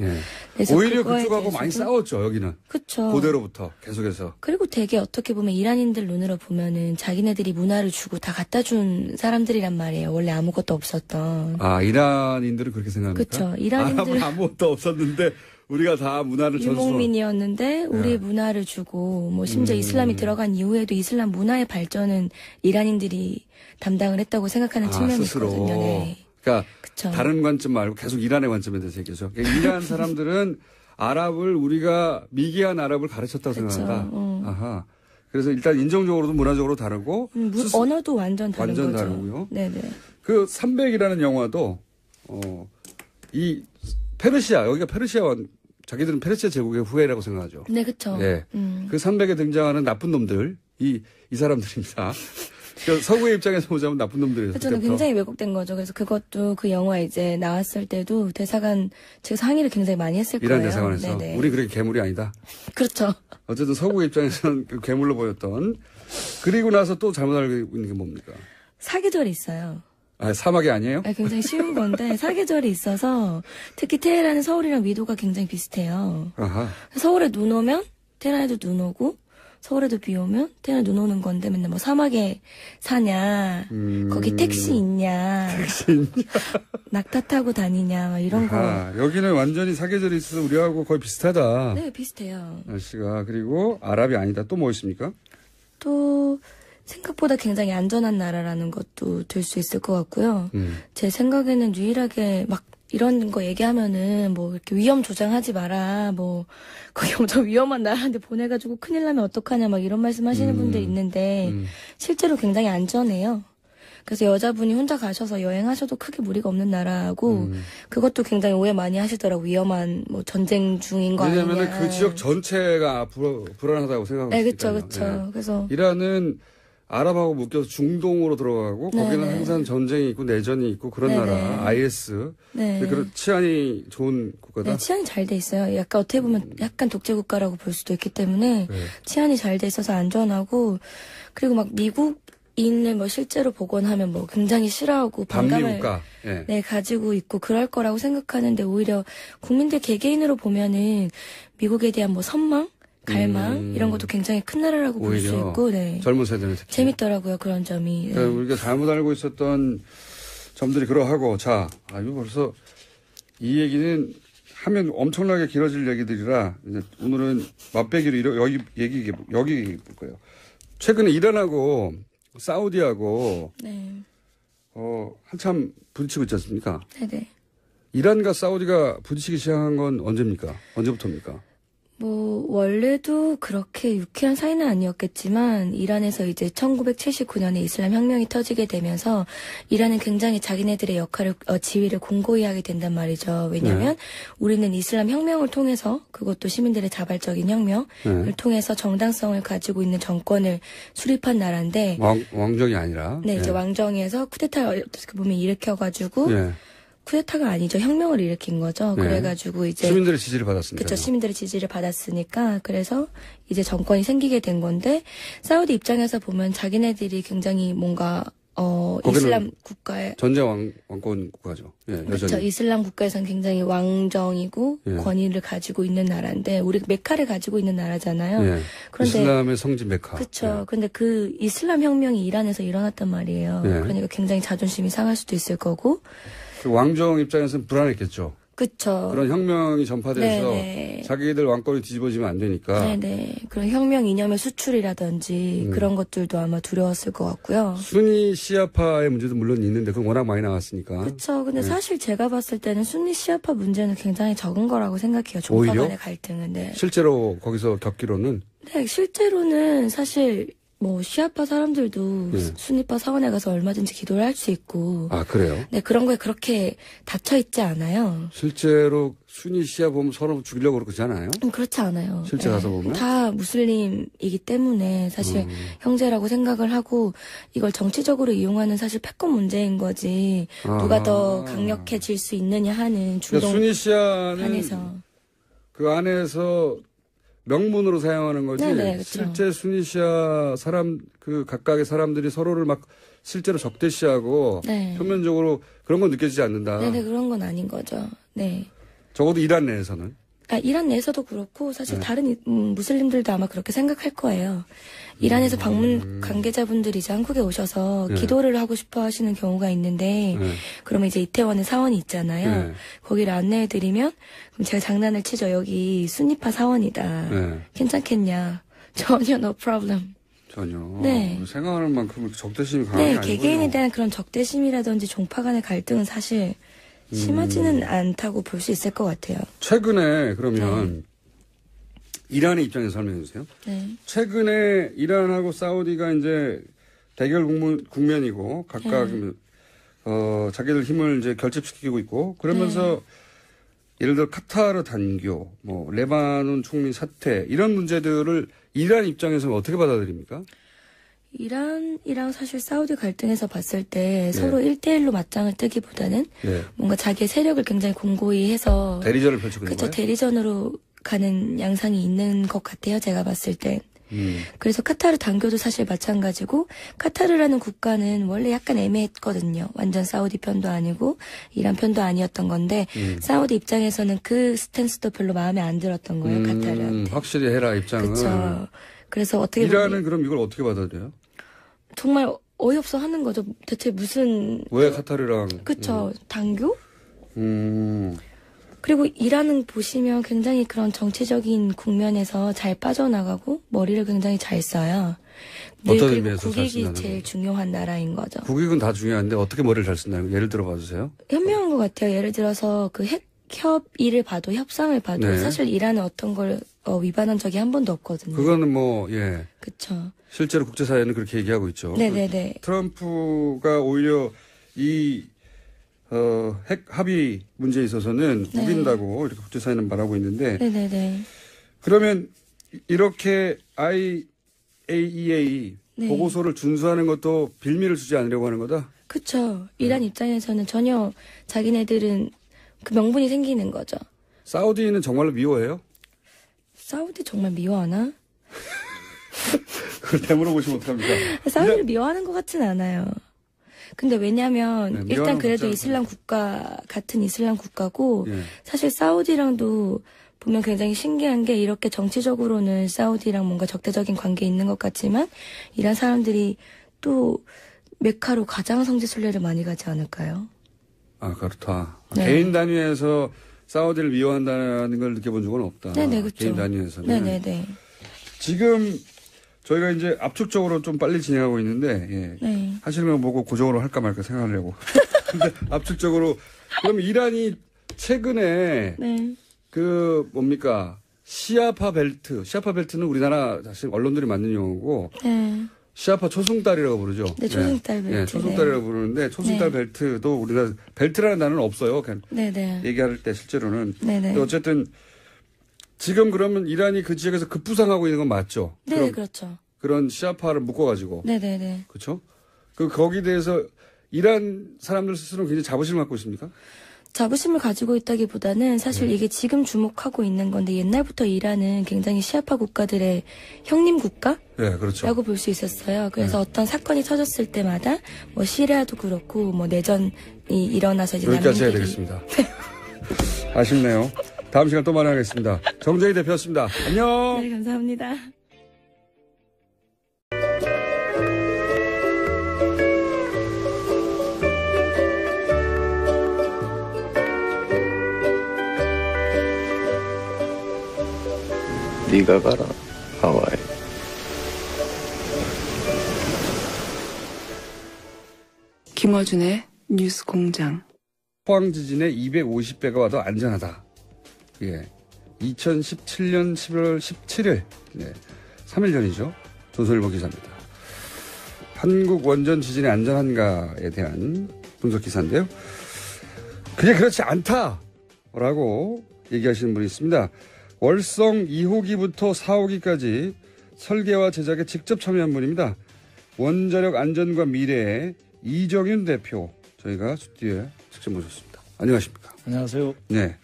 Speaker 5: 그래서
Speaker 3: 오히려 그쪽하고 많이 싸웠죠. 여기는.
Speaker 5: 그렇죠.
Speaker 3: 고대로부터 계속해서.
Speaker 5: 그리고 되게 어떻게 보면 이란인들 눈으로 보면은 자기네들이 문화를 주고 다 갖다 준 사람들이란 말이에요. 원래 아무것도 없었던.
Speaker 3: 이란인들은 그렇게 생각합니까?
Speaker 5: 그렇죠. 이란인들은
Speaker 3: 아무것도 없었는데 우리가 다 문화를
Speaker 5: 유목민이었는데 우리의 문화를 주고 뭐 심지어 이슬람이 들어간 이후에도 이슬람 문화의 발전은 이란인들이 담당을 했다고 생각하는 측면이
Speaker 3: 스스로.
Speaker 5: 있거든요. 네.
Speaker 3: 그러니까
Speaker 5: 그쵸.
Speaker 3: 다른 관점 말고 계속 이란의 관점에 대해서 얘기죠. 그러니까 이란 사람들은 아랍을 우리가 미개한 아랍을 가르쳤다고
Speaker 5: 그쵸.
Speaker 3: 생각한다. 아하. 그래서 일단 인종적으로도 문화적으로 다르고
Speaker 5: 언어도 완전 다른
Speaker 3: 완전
Speaker 5: 거죠.
Speaker 3: 다르고요.
Speaker 5: 네네.
Speaker 3: 그 300이라는 영화도 이 페르시아 여기가 페르시아 자기들은 페르시아 제국의 후예라고 생각하죠.
Speaker 5: 네, 그렇죠.
Speaker 3: 네. 그 300에 등장하는 나쁜 놈들 이 사람들입니다. 그러니까 서구의 입장에서 보자면 나쁜 놈들이에요.
Speaker 5: 저는 굉장히 왜곡된 거죠. 그래서 그것도 그 영화 이제 나왔을 때도 대사관 측에서 항의를 굉장히 많이 했을
Speaker 3: 이란
Speaker 5: 거예요.
Speaker 3: 대사관에서
Speaker 5: 네네.
Speaker 3: 우리 그렇게 괴물이 아니다.
Speaker 5: 그렇죠.
Speaker 3: 어쨌든 서구의 입장에서는 그 괴물로 보였던. 그리고 나서 또 잘못 알고 있는 게 뭡니까?
Speaker 5: 사계절이 있어요.
Speaker 3: 아, 사막이 아니에요?
Speaker 5: 굉장히 쉬운 건데 사계절이 있어서 특히 테헤란은 서울이랑 위도가 굉장히 비슷해요.
Speaker 3: 아하.
Speaker 5: 서울에 눈 오면 테헤란에도 눈 오고 서울에도 비 오면 테헤란에 눈 오는 건데 맨날 뭐 사막에 사냐 거기 택시 있냐 낙타 타고 다니냐 막 이런
Speaker 3: 아하. 여기는 완전히 사계절이 있어서 우리하고 거의 비슷하다.
Speaker 5: 네, 비슷해요.
Speaker 3: 날씨가. 그리고 아랍이 아니다. 또 뭐 있습니까?
Speaker 5: 또 생각보다 굉장히 안전한 나라라는 것도 들 수 있을 것 같고요. 제 생각에는 유일하게 막 이런 거 얘기하면은 뭐 이렇게 위험 조장하지 마라. 뭐 거기 엄청 위험한 나라인데 보내가지고 큰일 나면 어떡하냐 막 이런 말씀하시는 분들 있는데 실제로 굉장히 안전해요. 그래서 여자분이 혼자 가셔서 여행하셔도 크게 무리가 없는 나라고 그것도 굉장히 오해 많이 하시더라고. 위험한 뭐 전쟁 중인 거 아니냐.
Speaker 3: 왜냐하면 그 지역 전체가 불안하다고 생각하고
Speaker 5: 네,
Speaker 3: 있으니까요.
Speaker 5: 그렇죠, 그렇죠. 그래서
Speaker 3: 이란은 아랍하고 묶여서 중동으로 들어가고 거기는 항상 전쟁이 있고 내전이 있고 그런
Speaker 5: 네네.
Speaker 3: 나라 IS.
Speaker 5: 네.
Speaker 3: 근데 그런 치안이 좋은 국가다.
Speaker 5: 네, 치안이 잘 돼 있어요. 약간 어떻게 보면 약간 독재 국가라고 볼 수도 있기 때문에
Speaker 3: 네.
Speaker 5: 치안이 잘 돼 있어서 안전하고 그리고 막 미국인을 뭐 실제로 보곤 하면 뭐 굉장히 싫어하고 반감을
Speaker 3: 반미국가. 예.
Speaker 5: 네, 가지고 있고 그럴 거라고 생각하는데 오히려 국민들 개개인으로 보면은 미국에 대한 뭐 선망, 갈망 이런 것도 굉장히 큰 나라라고 볼 수
Speaker 3: 오히려
Speaker 5: 있고 네.
Speaker 3: 젊은 세대는 특히.
Speaker 5: 재밌더라고요 그런 점이. 네.
Speaker 3: 그러니까 우리가 잘못 알고 있었던 점들이 그러하고 자, 이거 벌써 이 얘기는 하면 엄청나게 길어질 얘기들이라 이제 오늘은 맛배기로 여기 볼 거예요. 최근에 이란하고 사우디하고
Speaker 5: 네.
Speaker 3: 한참 부딪히고 있지 않습니까?
Speaker 5: 네네.
Speaker 3: 이란과 사우디가 부딪히기 시작한 건 언제입니까? 언제부터입니까?
Speaker 5: 뭐 원래도 그렇게 유쾌한 사이는 아니었겠지만 이란에서 이제 1979년에 이슬람 혁명이 터지게 되면서 이란은 굉장히 자기네들의 역할을 지위를 공고히 하게 된단 말이죠. 왜냐하면 우리는 이슬람 혁명을 통해서 그것도 시민들의 자발적인 혁명을 통해서 정당성을 가지고 있는 정권을 수립한 나라인데
Speaker 3: 왕정이 아니라
Speaker 5: 네, 이제 왕정에서 쿠데타를 어떻게 보면 일으켜가지고 쿠데타가 아니죠. 혁명을 일으킨 거죠.
Speaker 3: 네.
Speaker 5: 그래가지고 이제
Speaker 3: 시민들의 지지를 받았으니까.
Speaker 5: 그렇죠. 시민들의 지지를 받았으니까 그래서 이제 정권이 생기게 된 건데 사우디 입장에서 보면 자기네들이 굉장히 뭔가 이슬람 국가의
Speaker 3: 전제 왕권 국가죠. 예,
Speaker 5: 그렇죠.
Speaker 3: 여전히.
Speaker 5: 이슬람 국가에서는 굉장히 왕정이고 권위를 가지고 있는 나라인데 우리 메카를 가지고 있는 나라잖아요.
Speaker 3: 예.
Speaker 5: 그런데
Speaker 3: 이슬람의 성지 메카.
Speaker 5: 그렇죠. 근데 그 이슬람 혁명이 이란에서 일어났단 말이에요. 그러니까 굉장히 자존심이 상할 수도 있을 거고.
Speaker 3: 그 왕정 입장에서는 불안했겠죠.
Speaker 5: 그렇죠.
Speaker 3: 그런 혁명이 전파돼서
Speaker 5: 네네.
Speaker 3: 자기들 왕권이 뒤집어지면 안 되니까.
Speaker 5: 네네. 그런 혁명 이념의 수출이라든지 그런 것들도 아마 두려웠을 것 같고요.
Speaker 3: 순위 시아파의 문제도 물론 있는데 그건 워낙 많이 나왔으니까.
Speaker 5: 그렇죠. 근데 사실 제가 봤을 때는 순위 시아파 문제는 굉장히 적은 거라고 생각해요. 종파 간의 갈등은. 네.
Speaker 3: 실제로 거기서 겪기로는.
Speaker 5: 네, 실제로는 사실 뭐 시아파 사람들도 순위파 사원에 가서 얼마든지 기도를 할 수 있고.
Speaker 3: 아, 그래요?
Speaker 5: 네, 그런 거에 그렇게 닫혀 있지 않아요.
Speaker 3: 실제로 순위 시아 보면 서로 죽이려고 그러지 않아요?
Speaker 5: 그렇지 않아요.
Speaker 3: 실제 가서 보면?
Speaker 5: 다 무슬림이기 때문에 사실 형제라고 생각을 하고 이걸 정치적으로 이용하는 사실 패권 문제인 거지. 누가 더 강력해질 수 있느냐 하는 중동
Speaker 3: 순위 시아는
Speaker 5: 안에서.
Speaker 3: 그 안에서 명분으로 사용하는 거지.
Speaker 5: 네네, 그쵸.
Speaker 3: 실제 순위시아 그 각각의 사람들이 서로를 막 실제로 적대시하고 표면적으로 그런 건 느껴지지 않는다.
Speaker 5: 네네, 그런 건 아닌 거죠. 네.
Speaker 3: 적어도 이란 내에서는.
Speaker 5: 이란 내에서도 그렇고 사실 다른 무슬림들도 아마 그렇게 생각할 거예요. 이란에서 방문 관계자분들이 이제 한국에 오셔서 기도를 하고 싶어 하시는 경우가 있는데 그러면 이제 이태원에 사원이 있잖아요. 거기를 안내해드리면 그럼 제가 장난을 치죠. 여기 순위파 사원이다. 괜찮겠냐. 전혀 no problem.
Speaker 3: 전혀.
Speaker 5: 네.
Speaker 3: 생각하는 만큼 적대심이 강한 게
Speaker 5: 네,
Speaker 3: 아니군요.
Speaker 5: 개개인에 대한 그런 적대심이라든지 종파 간의 갈등은 사실 심하지는 않다고 볼 수 있을 것 같아요.
Speaker 3: 최근에 그러면 이란의 입장에서 설명해 주세요.
Speaker 5: 네.
Speaker 3: 최근에 이란하고 사우디가 이제 대결 국면이고 각각 자기들 힘을 이제 결집시키고 있고 그러면서 예를 들어 카타르 단교, 뭐 레바논 총리 사퇴 이런 문제들을 이란 입장에서는 어떻게 받아들입니까?
Speaker 5: 이란이랑 사실 사우디 갈등에서 봤을 때 서로 1대1로 맞짱을 뜨기보다는 뭔가 자기의 세력을 굉장히 공고히 해서
Speaker 3: 대리전을 펼치고 있는
Speaker 5: 그렇죠.
Speaker 3: 거예요?
Speaker 5: 대리전으로 가는 양상이 있는 것 같아요. 제가 봤을 땐. 그래서 카타르 단교도 사실 마찬가지고 카타르라는 국가는 원래 약간 애매했거든요. 완전 사우디 편도 아니고 이란 편도 아니었던 건데 사우디 입장에서는 그 스탠스도 별로 마음에 안 들었던 거예요. 카타르한테. 확실히
Speaker 3: 해라 입장은.
Speaker 5: 그렇죠. 그래서 어떻게
Speaker 3: 이란은 그럼 이걸 어떻게 받아들여요?
Speaker 5: 정말 어이없어 하는 거죠. 대체 무슨
Speaker 3: 왜 카타르랑
Speaker 5: 그렇죠. 단교? 그리고 이란은 보시면 굉장히 그런 정치적인 국면에서 잘 빠져나가고 머리를 굉장히 잘 써요.
Speaker 3: 어떤
Speaker 5: 그리고
Speaker 3: 의미에서 잘
Speaker 5: 국익이
Speaker 3: 쓴다는
Speaker 5: 제일
Speaker 3: 거예요?
Speaker 5: 중요한 나라인 거죠.
Speaker 3: 국익은 다 중요한데 어떻게 머리를 잘 쓴다는 예를 들어 봐주세요.
Speaker 5: 현명한 것 같아요. 예를 들어서 그 핵 협의를 봐도 협상을 봐도 사실 이란은 어떤 걸 위반한 적이 한 번도 없거든요.
Speaker 3: 그거는
Speaker 5: 그렇죠.
Speaker 3: 실제로 국제사회는 그렇게 얘기하고 있죠.
Speaker 5: 네네네.
Speaker 3: 트럼프가 오히려 이 핵 합의 문제에 있어서는 우긴다고 이렇게 국제사회는 말하고 있는데
Speaker 5: 네네네.
Speaker 3: 그러면 이렇게 IAEA 보고서를 준수하는 것도 빌미를 주지 않으려고 하는 거다?
Speaker 5: 그렇죠. 이란 입장에서는 전혀 자기네들은 그 명분이 생기는 거죠.
Speaker 3: 사우디는 정말로 미워해요?
Speaker 5: 사우디 정말 미워하나?
Speaker 3: 그걸 되물어보시면 어떡합니까?
Speaker 5: 사우디를 미워하는 것 같진 않아요. 근데 왜냐면 일단 그래도
Speaker 3: 국가는
Speaker 5: 이슬람 국가 같은 이슬람 국가고
Speaker 3: 예.
Speaker 5: 사실 사우디랑도 보면 굉장히 신기한 게 이렇게 정치적으로는 사우디랑 뭔가 적대적인 관계 있는 것 같지만 이란 사람들이 또 메카로 가장 성지 순례를 많이 가지 않을까요?
Speaker 3: 아 그렇다.
Speaker 5: 네.
Speaker 3: 개인 단위에서 사우디를 미워한다는 걸 느껴본 적은 없다.
Speaker 5: 네네 그렇죠.
Speaker 3: 개인 단위에서는.
Speaker 5: 네네네.
Speaker 3: 지금 저희가 이제 압축적으로 좀 빨리 진행하고 있는데 하시는 거 보고 고정으로 할까 말까 생각하려고. 근데 압축적으로 그럼 이란이 최근에 그 뭡니까 시아파 벨트는 우리나라 사실 언론들이 만든 용어고 시아파 초승달이라고 부르죠.
Speaker 5: 네, 초승달 벨트.
Speaker 3: 네, 초승달이라고 부르는데 초승달 벨트도 우리나라 벨트라는 단어는 없어요. 그냥 얘기할 때 실제로는. 근데 어쨌든 지금 그러면 이란이 그 지역에서 급부상하고 있는 건 맞죠?
Speaker 5: 네, 그렇죠.
Speaker 3: 그런 시아파를 묶어가지고.
Speaker 5: 네네네.
Speaker 3: 그렇죠? 거기에 대해서 이란 사람들 스스로 굉장히 자부심을 갖고 있습니까?
Speaker 5: 자부심을 가지고 있다기보다는 사실 이게 지금 주목하고 있는 건데 옛날부터 이란은 굉장히 시아파 국가들의 형님 국가?
Speaker 3: 네, 그렇죠.
Speaker 5: 라고 볼 수 있었어요. 그래서 어떤 사건이 터졌을 때마다 뭐 시리아도 그렇고 뭐 내전이 일어나서 이제
Speaker 3: 여기까지 해야 되겠습니다. 아쉽네요. 다음 시간 또 만나겠습니다. 정재희 대표였습니다. 안녕.
Speaker 5: 네, 감사합니다.
Speaker 1: 네가 가라 하와이.
Speaker 6: 김어준의 뉴스 공장.
Speaker 3: 포항 지진의 250배가 와도 안전하다. 예. 2017년 11월 17일. 네. 3일 전이죠. 조선일보 기사입니다. 한국 원전 지진이 안전한가에 대한 분석 기사인데요. 그게 그렇지 않다라고 얘기하시는 분이 있습니다. 월성 2호기부터 4호기까지 설계와 제작에 직접 참여한 분입니다. 원자력 안전과 미래의 이정윤 대표 저희가 스튜디오에 직접 모셨습니다. 안녕하십니까?
Speaker 4: 안녕하세요.
Speaker 3: 네.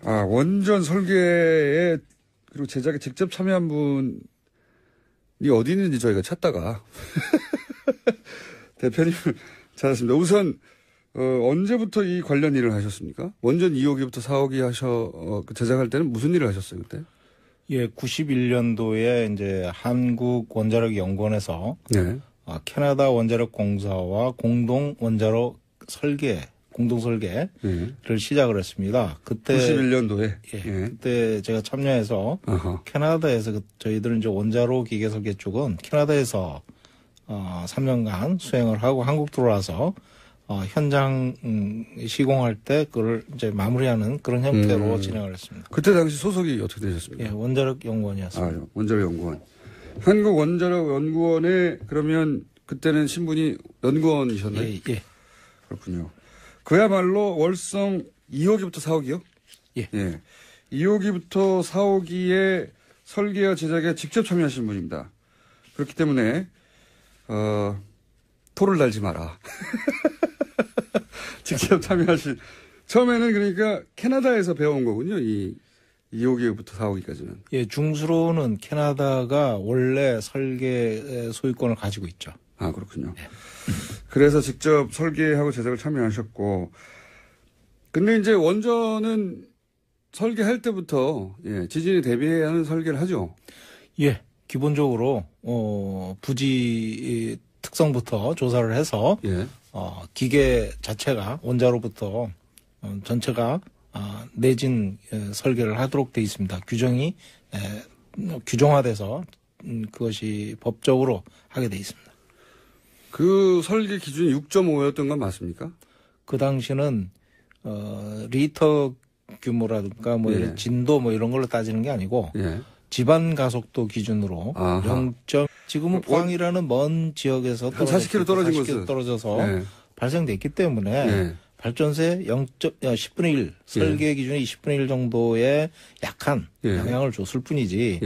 Speaker 3: 원전 설계에 그리고 제작에 직접 참여한 분이 어디 있는지 저희가 찾다가 대표님을 찾았습니다. 우선 언제부터 이 관련 일을 하셨습니까? 원전 2호기부터 4호기 제작할 때는 무슨 일을 하셨어요, 그때?
Speaker 4: 예, 91년도에 이제 한국 원자력 연구원에서 캐나다 원자력 공사와 공동 원자력 설계 공동 설계를 시작을 했습니다. 그때
Speaker 3: 91년도에
Speaker 4: 그때 제가 참여해서 캐나다에서 저희들은 이제 원자로 기계 설계 쪽은 캐나다에서 3년간 수행을 하고 한국 들어와서 현장 시공할 때 그걸 이제 마무리하는 그런 형태로 진행을 했습니다.
Speaker 3: 그때 당시 소속이 어떻게 되셨습니까?
Speaker 4: 예, 원자력 연구원이었습니다.
Speaker 3: 원자력 연구원. 한국 원자력 연구원에 그러면 그때는 신분이 연구원이셨나요?
Speaker 4: 예.
Speaker 3: 그렇군요. 그야말로 월성 2호기부터 4호기요?
Speaker 4: 예.
Speaker 3: 2호기부터 4호기에 설계와 제작에 직접 참여하신 분입니다. 그렇기 때문에 토를 달지 마라. 직접 참여하신. 처음에는 그러니까 캐나다에서 배워온 거군요. 이 2호기부터 4호기까지는.
Speaker 4: 예, 중수로는 캐나다가 원래 설계 소유권을 가지고 있죠.
Speaker 3: 아, 그렇군요. 예. 그래서 직접 설계하고 제작을 참여하셨고. 근데 이제 원전은 설계할 때부터 지진에 대비하는 설계를 하죠.
Speaker 4: 예, 기본적으로 부지 특성부터 조사를 해서 기계 자체가 원자로부터 전체가 내진 설계를 하도록 돼 있습니다. 규정이 규정화돼서 그것이 법적으로 하게 돼 있습니다.
Speaker 3: 그 설계 기준이 6.5였던 건 맞습니까?
Speaker 4: 그 당시는 리터 규모라든가 뭐 이런 진도 뭐 이런 걸로 따지는 게 아니고 집안 가속도 기준으로 0. 지금은 포항이라는 먼 지역에서
Speaker 3: 한 40km 떨어진 곳은
Speaker 4: 떨어져서 발생됐기 때문에 발전소에 10분의 1 설계 기준이 10분의 1 정도의 약한 영향을 줬을 뿐이지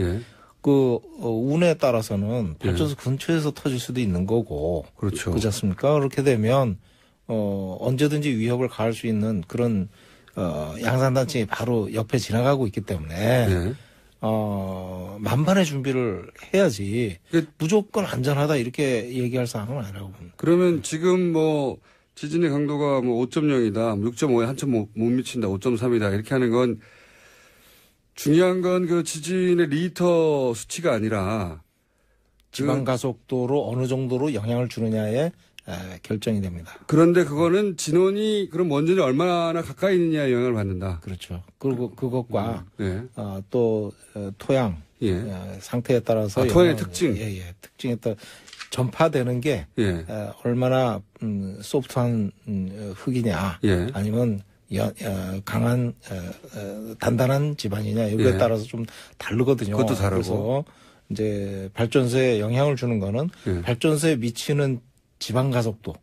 Speaker 4: 그 운에 따라서는 발전소 근처에서 터질 수도 있는 거고
Speaker 3: 그렇죠.
Speaker 4: 그렇지 않습니까? 그렇게 되면 언제든지 위협을 가할 수 있는 그런 양산단층이 바로 옆에 지나가고 있기 때문에 만반의 준비를 해야지 무조건 안전하다 이렇게 얘기할 사항은 아니라고 봅니다.
Speaker 3: 그러면 지금 뭐 지진의 강도가 뭐 5.0이다, 6.5에 한참 못 미친다, 5.3이다 이렇게 하는 건 중요한 건 그 지진의 리터 수치가 아니라
Speaker 4: 지방 가속도로 어느 정도로 영향을 주느냐에 결정이 됩니다.
Speaker 3: 그런데 그거는 진원이 그럼 원전이 얼마나 가까이 있느냐에 영향을 받는다.
Speaker 4: 그렇죠. 그리고 그것과 또 토양 상태에 따라서
Speaker 3: 토양의 특징,
Speaker 4: 특징에 따라 전파되는 게 얼마나 소프트한 흙이냐, 아니면 강한 단단한 집안이냐 여기에 따라서 좀 다르거든요.
Speaker 3: 그것도 다르고.
Speaker 4: 그래서 이제 발전소에 영향을 주는 거는 발전소에 미치는 지방 가속도,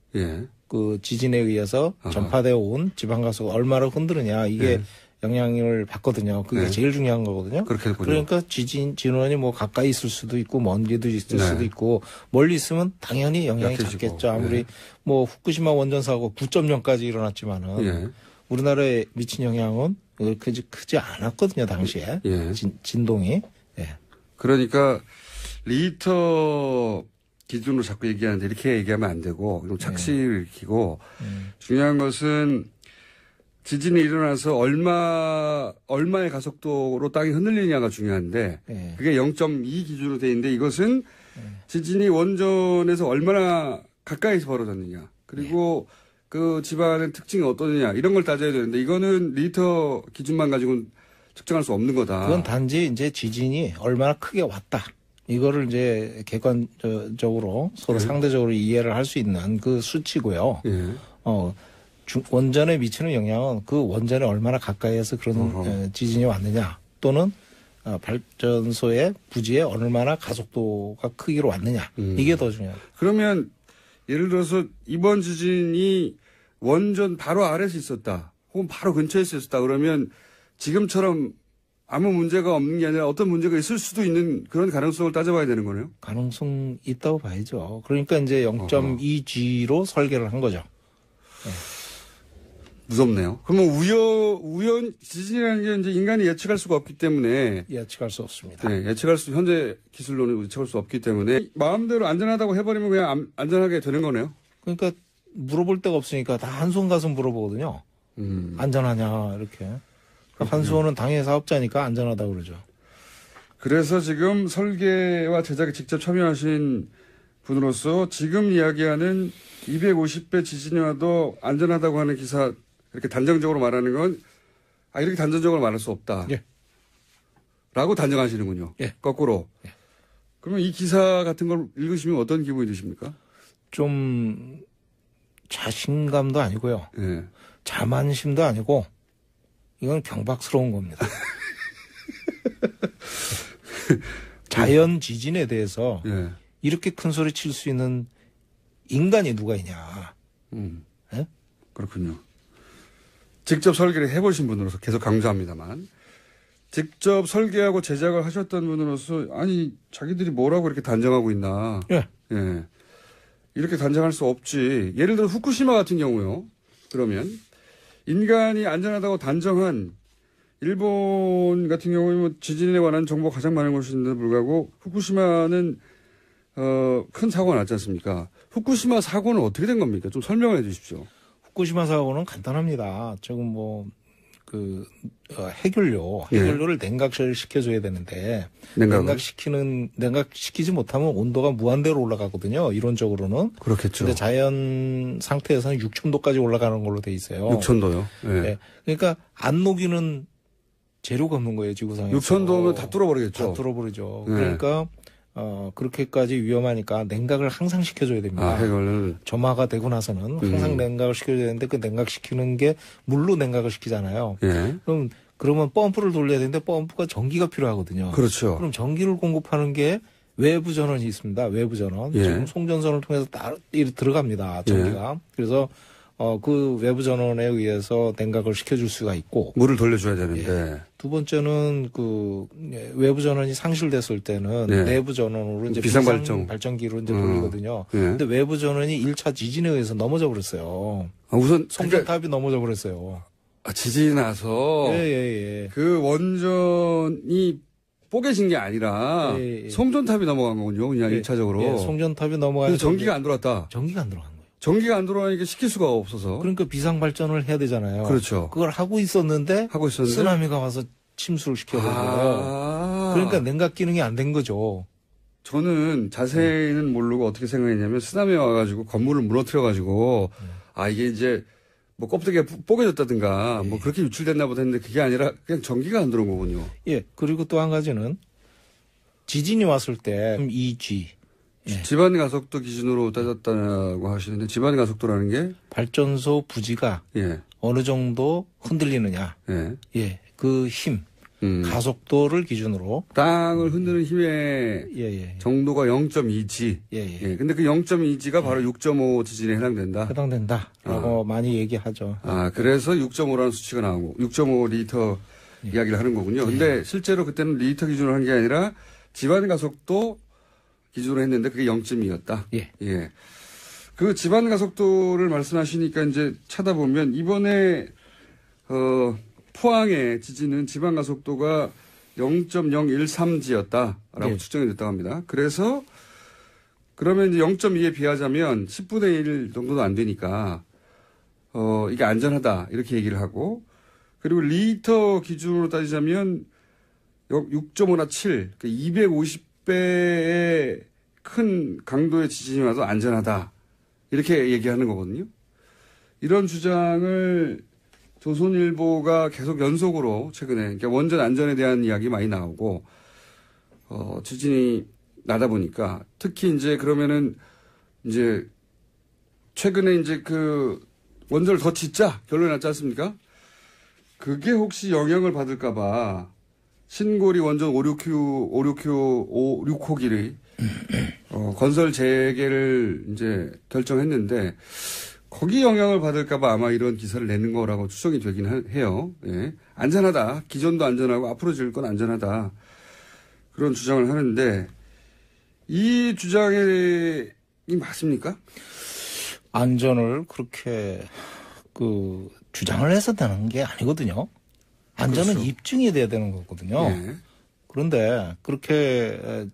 Speaker 4: 그 지진에 의해서 전파되어 온 지방 가속 얼마나 흔드느냐 이게 영향을 받거든요. 그게 제일 중요한 거거든요. 그러니까 진원이 뭐 가까이 있을 수도 있고 먼데도 있을 수도 있고 멀리 있으면 당연히 영향이 작겠죠. 아무리 뭐 후쿠시마 원전 사고 9.0까지 일어났지만은 우리나라에 미친 영향은 크지 않았거든요. 당시에 진동이.
Speaker 3: 그러니까 리터 기준으로 자꾸 얘기하는데 이렇게 얘기하면 안 되고 그럼 착시를 일으키고 중요한 것은 지진이 일어나서 얼마의 가속도로 땅이 흔들리냐가 중요한데 그게 0.2 기준으로 돼 있는데 이것은 지진이 원전에서 얼마나 가까이서 벌어졌느냐 그리고 그 집안의 특징이 어떠느냐 이런 걸 따져야 되는데 이거는 리터 기준만 가지고는 측정할 수 없는 거다.
Speaker 4: 그건 단지 이제 지진이 얼마나 크게 왔다. 이거를 이제 객관적으로 서로 상대적으로 이해를 할 수 있는 그 수치고요. 원전에 미치는 영향은 그 원전에 얼마나 가까이에서 그런 지진이 왔느냐 또는 발전소의 부지에 얼마나 가속도가 크기로 왔느냐 이게 더 중요합니다.
Speaker 3: 그러면 예를 들어서 이번 지진이 원전 바로 아래서 있었다 혹은 바로 근처에 있었다 그러면 지금처럼 아무 문제가 없는 게 아니라 어떤 문제가 있을 수도 있는 그런 가능성을 따져봐야 되는 거네요.
Speaker 4: 가능성 있다고 봐야죠. 그러니까 이제 0.2G로 설계를 한 거죠.
Speaker 3: 무섭네요. 그러면 지진이라는 게 이제 인간이 예측할 수가 없기 때문에.
Speaker 4: 예측할 수 없습니다.
Speaker 3: 현재 기술로는 예측할 수 없기 때문에 마음대로 안전하다고 해버리면 그냥 안전하게 되는 거네요.
Speaker 4: 그러니까 물어볼 데가 없으니까 다 한수원 가서 물어보거든요. 안전하냐, 이렇게. 한수원은 당해 사업자니까 안전하다고 그러죠.
Speaker 3: 그래서 지금 설계와 제작에 직접 참여하신 분으로서 지금 이야기하는 250배 지진이 와도 안전하다고 하는 기사 이렇게 단정적으로 말하는 건 이렇게 단정적으로 말할 수 없다.
Speaker 4: 예.
Speaker 3: 라고 단정하시는군요.
Speaker 4: 예.
Speaker 3: 거꾸로.
Speaker 4: 예.
Speaker 3: 그러면 이 기사 같은 걸 읽으시면 어떤 기분이 드십니까?
Speaker 4: 좀 자신감도 아니고요.
Speaker 3: 예.
Speaker 4: 자만심도 아니고 이건 경박스러운 겁니다. 자연 지진에 대해서
Speaker 3: 예.
Speaker 4: 이렇게 큰 소리 칠 수 있는 인간이 누가 있냐. 예?
Speaker 3: 그렇군요. 직접 설계를 해보신 분으로서 계속 강조합니다만 직접 설계하고 제작을 하셨던 분으로서 자기들이 뭐라고 이렇게 단정하고 있나.
Speaker 4: 예.
Speaker 3: 예. 이렇게 단정할 수 없지. 예를 들어 후쿠시마 같은 경우요. 그러면 인간이 안전하다고 단정한 일본 같은 경우에 뭐 지진에 관한 정보가 가장 많은 곳인데도 불구하고 후쿠시마는 큰 사고가 났지 않습니까? 후쿠시마 사고는 어떻게 된 겁니까? 좀 설명해 주십시오.
Speaker 4: 후쿠시마 사고는 간단합니다. 지금 해결료를 냉각을 시켜줘야 되는데 냉각시키지 못하면 온도가 무한대로 올라가거든요. 이론적으로는.
Speaker 3: 그렇겠죠.
Speaker 4: 근데 자연 상태에서는 6,000도까지 올라가는 걸로 돼 있어요.
Speaker 3: 6,000도요? 네.
Speaker 4: 네. 그러니까 안 녹이는 재료가 없는 거예요, 지구상에서.
Speaker 3: 6,000도면 다 뚫어버리겠죠.
Speaker 4: 다 뚫어버리죠.
Speaker 3: 네.
Speaker 4: 그러니까 그렇게까지 위험하니까 냉각을 항상 시켜줘야 됩니다.
Speaker 3: 해결을.
Speaker 4: 점화가 되고 나서는 항상 냉각을 시켜줘야 되는데 그 냉각시키는 게 물로 냉각을 시키잖아요.
Speaker 3: 예.
Speaker 4: 그러면 펌프를 돌려야 되는데 펌프가 전기가 필요하거든요.
Speaker 3: 그렇죠.
Speaker 4: 그럼 전기를 공급하는 게 외부 전원이 있습니다. 외부 전원.
Speaker 3: 예.
Speaker 4: 지금 송전선을 통해서 들어갑니다. 전기가.
Speaker 3: 예.
Speaker 4: 그래서 그 외부 전원에 의해서 냉각을 시켜줄 수가 있고.
Speaker 3: 물을 돌려줘야 되는데.
Speaker 4: 예. 두 번째는 외부 전원이 상실됐을 때는
Speaker 3: 예.
Speaker 4: 내부 전원으로 이제 발전기로 이제 돌리거든요.
Speaker 3: 예.
Speaker 4: 근데 외부 전원이 1차 지진에 의해서 넘어져 버렸어요.
Speaker 3: 우선
Speaker 4: 송전탑이 넘어져 버렸어요.
Speaker 3: 지진이 나서
Speaker 4: 예.
Speaker 3: 그 원전이 뽀개진 게 아니라 송전탑이 넘어간 거군요. 그냥 1차적으로.
Speaker 4: 예, 송전탑이 넘어가서
Speaker 3: 그래서 전기가 안 들어왔다.
Speaker 4: 전기가 안 들어간 거예요.
Speaker 3: 전기가 안 들어가니까 시킬 수가 없어서.
Speaker 4: 그러니까 비상 발전을 해야 되잖아요.
Speaker 3: 그렇죠.
Speaker 4: 그걸 하고 있었는데 쓰나미가 와서 침수를 시켜버려요. 그러니까 냉각 기능이 안 된 거죠.
Speaker 3: 저는 자세히는 모르고 어떻게 생각했냐면 쓰나미 와가지고 건물을 무너뜨려가지고 이게 이제 뭐 껍데기가 뽀개졌다든가 뭐 그렇게 유출됐나 보다 했는데 그게 아니라 그냥 전기가 안 들어온 거군요.
Speaker 4: 예. 그리고 또 한 가지는 지진이 왔을 때 EG.
Speaker 3: 예. 집안 가속도 기준으로 따졌다고 하시는데 집안 가속도라는 게
Speaker 4: 발전소 부지가 어느 정도 흔들리느냐. 예. 그 힘. 가속도를 기준으로
Speaker 3: 땅을 흔드는 힘의 정도가 0.2G. 근데 그 0.2G가 바로 6.5 지진에
Speaker 4: 해당된다라고 많이 얘기하죠.
Speaker 3: 그래서 6.5라는 수치가 나오고 6.5 리터 이야기를 하는 거군요. 근데 실제로 그때는 리터 기준으로 한 게 아니라 집안 가속도 기준으로 했는데 그게 0.2였다. 예. 그 집안 가속도를 말씀하시니까 이제 찾아보면 이번에 포항의 지진은 지방 가속도가 0.013G였다라고 측정이 됐다고 합니다. 그래서 그러면 이제 0.2에 비하자면 10분의 1 정도도 안 되니까 이게 안전하다 이렇게 얘기를 하고 그리고 리터 기준으로 따지자면 6.5나 7, 250배의 큰 강도의 지진이 와도 안전하다 이렇게 얘기하는 거거든요. 이런 주장을 조선일보가 계속 연속으로 최근에 그러니까 원전 안전에 대한 이야기 많이 나오고 지진이 나다 보니까 특히 이제 그러면은 이제 최근에 이제 그 원전을 더 짓자 결론이 났지 않습니까? 그게 혹시 영향을 받을까봐 신고리 원전 5,6호기를 건설 재개를 이제 결정했는데. 거기 영향을 받을까봐 아마 이런 기사를 내는 거라고 추정이 되긴 해요. 예. 안전하다. 기존도 안전하고 앞으로 지을 건 안전하다. 그런 주장을 하는데 이 주장이 맞습니까?
Speaker 4: 안전을 그렇게 주장을 해서 되는 게 아니거든요. 안전은 그렇죠. 입증이 돼야 되는 거거든요. 예. 그런데 그렇게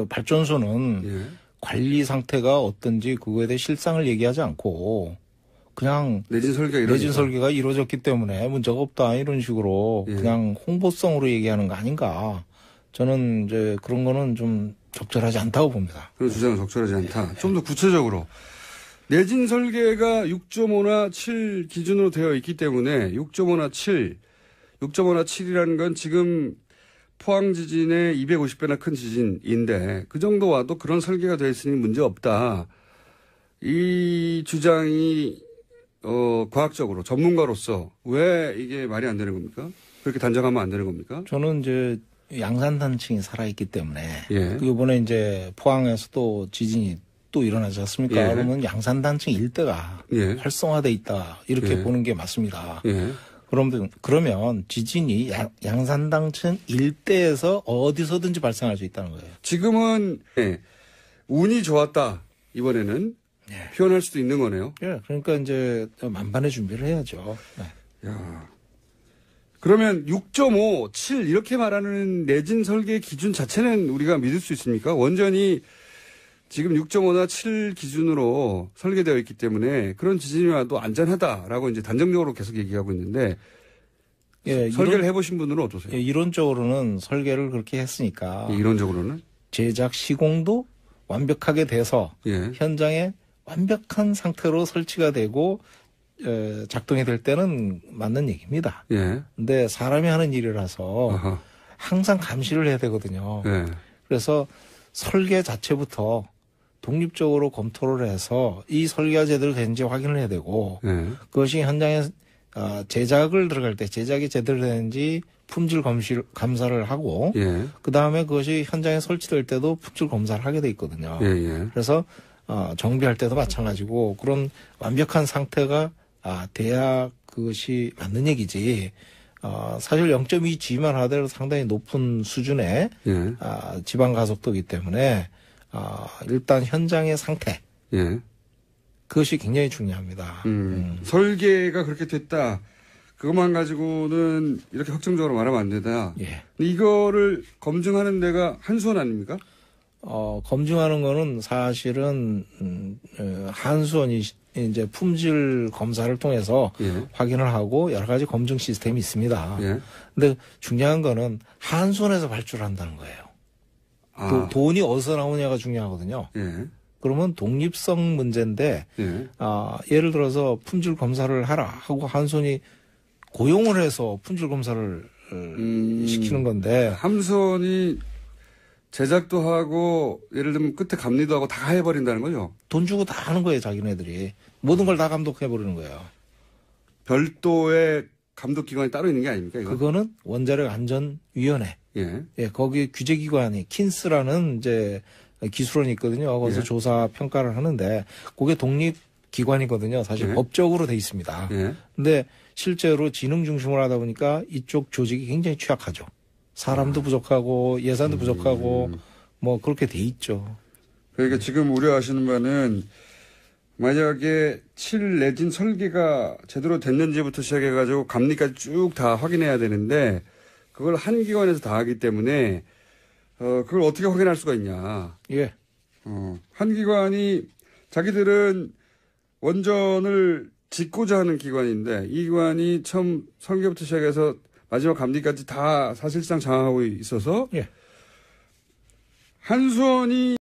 Speaker 4: 발전소는 관리 상태가 어떤지 그거에 대해 실상을 얘기하지 않고 그냥 내진 설계가 이루어졌기 때문에 문제가 없다 이런 식으로 그냥 홍보성으로 얘기하는 거 아닌가. 저는 이제 그런 거는 좀 적절하지 않다고 봅니다.
Speaker 3: 그런 주장은 적절하지 않다. 좀 더 구체적으로. 내진 설계가 6.5나 7 기준으로 되어 있기 때문에 6.5나 7이라는 건 지금 포항 지진의 250배나 큰 지진인데 그 정도 와도 그런 설계가 되어 있으니 문제 없다. 이 주장이 과학적으로 전문가로서 왜 이게 말이 안 되는 겁니까? 그렇게 단정하면 안 되는 겁니까?
Speaker 4: 저는 이제 양산단층이 살아있기 때문에
Speaker 3: 예.
Speaker 4: 이번에 이제 포항에서 또 지진이 또 일어나지 않습니까?
Speaker 3: 예.
Speaker 4: 그러면 양산단층 일대가
Speaker 3: 예.
Speaker 4: 활성화돼 있다 이렇게
Speaker 3: 예.
Speaker 4: 보는 게 맞습니다.
Speaker 3: 예.
Speaker 4: 그러면 지진이 양산단층 일대에서 어디서든지 발생할 수 있다는 거예요.
Speaker 3: 지금은 예. 운이 좋았다 이번에는
Speaker 4: 예.
Speaker 3: 표현할 수도 있는 거네요.
Speaker 4: 예, 그러니까 이제 만반의 준비를 해야죠. 네.
Speaker 3: 야. 그러면 6.5, 7 이렇게 말하는 내진 설계 기준 자체는 우리가 믿을 수 있습니까? 원전이 지금 6.5나 7 기준으로 설계되어 있기 때문에 그런 지진이 와도 안전하다라고 이제 단정적으로 계속 얘기하고 있는데
Speaker 4: 예,
Speaker 3: 설계를 해보신 분들은 어떠세요?
Speaker 4: 예, 이론적으로는 설계를 그렇게 했으니까
Speaker 3: 예, 이론적으로는?
Speaker 4: 제작 시공도 완벽하게 돼서
Speaker 3: 예.
Speaker 4: 현장에 완벽한 상태로 설치가 되고 작동이 될 때는 맞는 얘기입니다.
Speaker 3: 예.
Speaker 4: 근데 사람이 하는 일이라서
Speaker 3: 아하.
Speaker 4: 항상 감시를 해야 되거든요.
Speaker 3: 예.
Speaker 4: 그래서 설계 자체부터 독립적으로 검토를 해서 이 설계가 제대로 되는지 확인을 해야 되고
Speaker 3: 예.
Speaker 4: 그것이 현장에 제작을 들어갈 때 제작이 제대로 되는지 품질 감사를 하고
Speaker 3: 예.
Speaker 4: 그다음에 그것이 현장에 설치될 때도 품질 검사를 하게 돼 있거든요.
Speaker 3: 예. 예.
Speaker 4: 그래서 정비할 때도 마찬가지고 그런 완벽한 상태가 돼야 그것이 맞는 얘기지. 사실 0.2G만 하더라도 상당히 높은 수준의
Speaker 3: 예.
Speaker 4: 지방 가속도이기 때문에 일단 현장의 상태
Speaker 3: 예.
Speaker 4: 그것이 굉장히 중요합니다.
Speaker 3: 설계가 그렇게 됐다. 그것만 가지고는 이렇게 확정적으로 말하면 안 된다.
Speaker 4: 예.
Speaker 3: 이거를 검증하는 데가 한수원 아닙니까?
Speaker 4: 검증하는 거는 사실은 한수원이 이제 품질 검사를 통해서
Speaker 3: 예.
Speaker 4: 확인을 하고 여러 가지 검증 시스템이 있습니다.
Speaker 3: 예.
Speaker 4: 근데 중요한 거는 한수원에서 발주한다는 거예요. 돈이 어디서 나오냐가 중요하거든요.
Speaker 3: 예.
Speaker 4: 그러면 독립성 문제인데
Speaker 3: 예.
Speaker 4: 예를 들어서 품질 검사를 하라 하고 한수원이 고용을 해서 품질 검사를 시키는 건데
Speaker 3: 함선이 제작도 하고 예를 들면 끝에 감리도 하고 다 해버린다는 거죠.
Speaker 4: 돈 주고 다 하는 거예요, 자기네들이. 모든 걸 다 감독해버리는 거예요.
Speaker 3: 별도의 감독기관이 따로 있는 게 아닙니까? 이거?
Speaker 4: 그거는 원자력 안전위원회.
Speaker 3: 예.
Speaker 4: 예, 거기 규제기관이 킨스라는 이제 기술원이 있거든요. 거기서
Speaker 3: 예.
Speaker 4: 조사 평가를 하는데 그게 독립기관이거든요. 사실
Speaker 3: 예.
Speaker 4: 법적으로 돼 있습니다.
Speaker 3: 예.
Speaker 4: 근데 실제로 지능 중심으로 하다 보니까 이쪽 조직이 굉장히 취약하죠. 사람도 부족하고 예산도 부족하고 뭐 그렇게 돼 있죠.
Speaker 3: 그러니까 지금 우려하시는 바는 만약에 7 내진 설계가 제대로 됐는지부터 시작해가지고 감리까지 쭉 다 확인해야 되는데 그걸 한 기관에서 다 하기 때문에 그걸 어떻게 확인할 수가 있냐.
Speaker 4: 예.
Speaker 3: 한 기관이 자기들은 원전을 짓고자 하는 기관인데 이 기관이 처음 설계부터 시작해서 마지막 감리까지 다 사실상 장악하고 있어서
Speaker 4: 예.
Speaker 3: 한수원이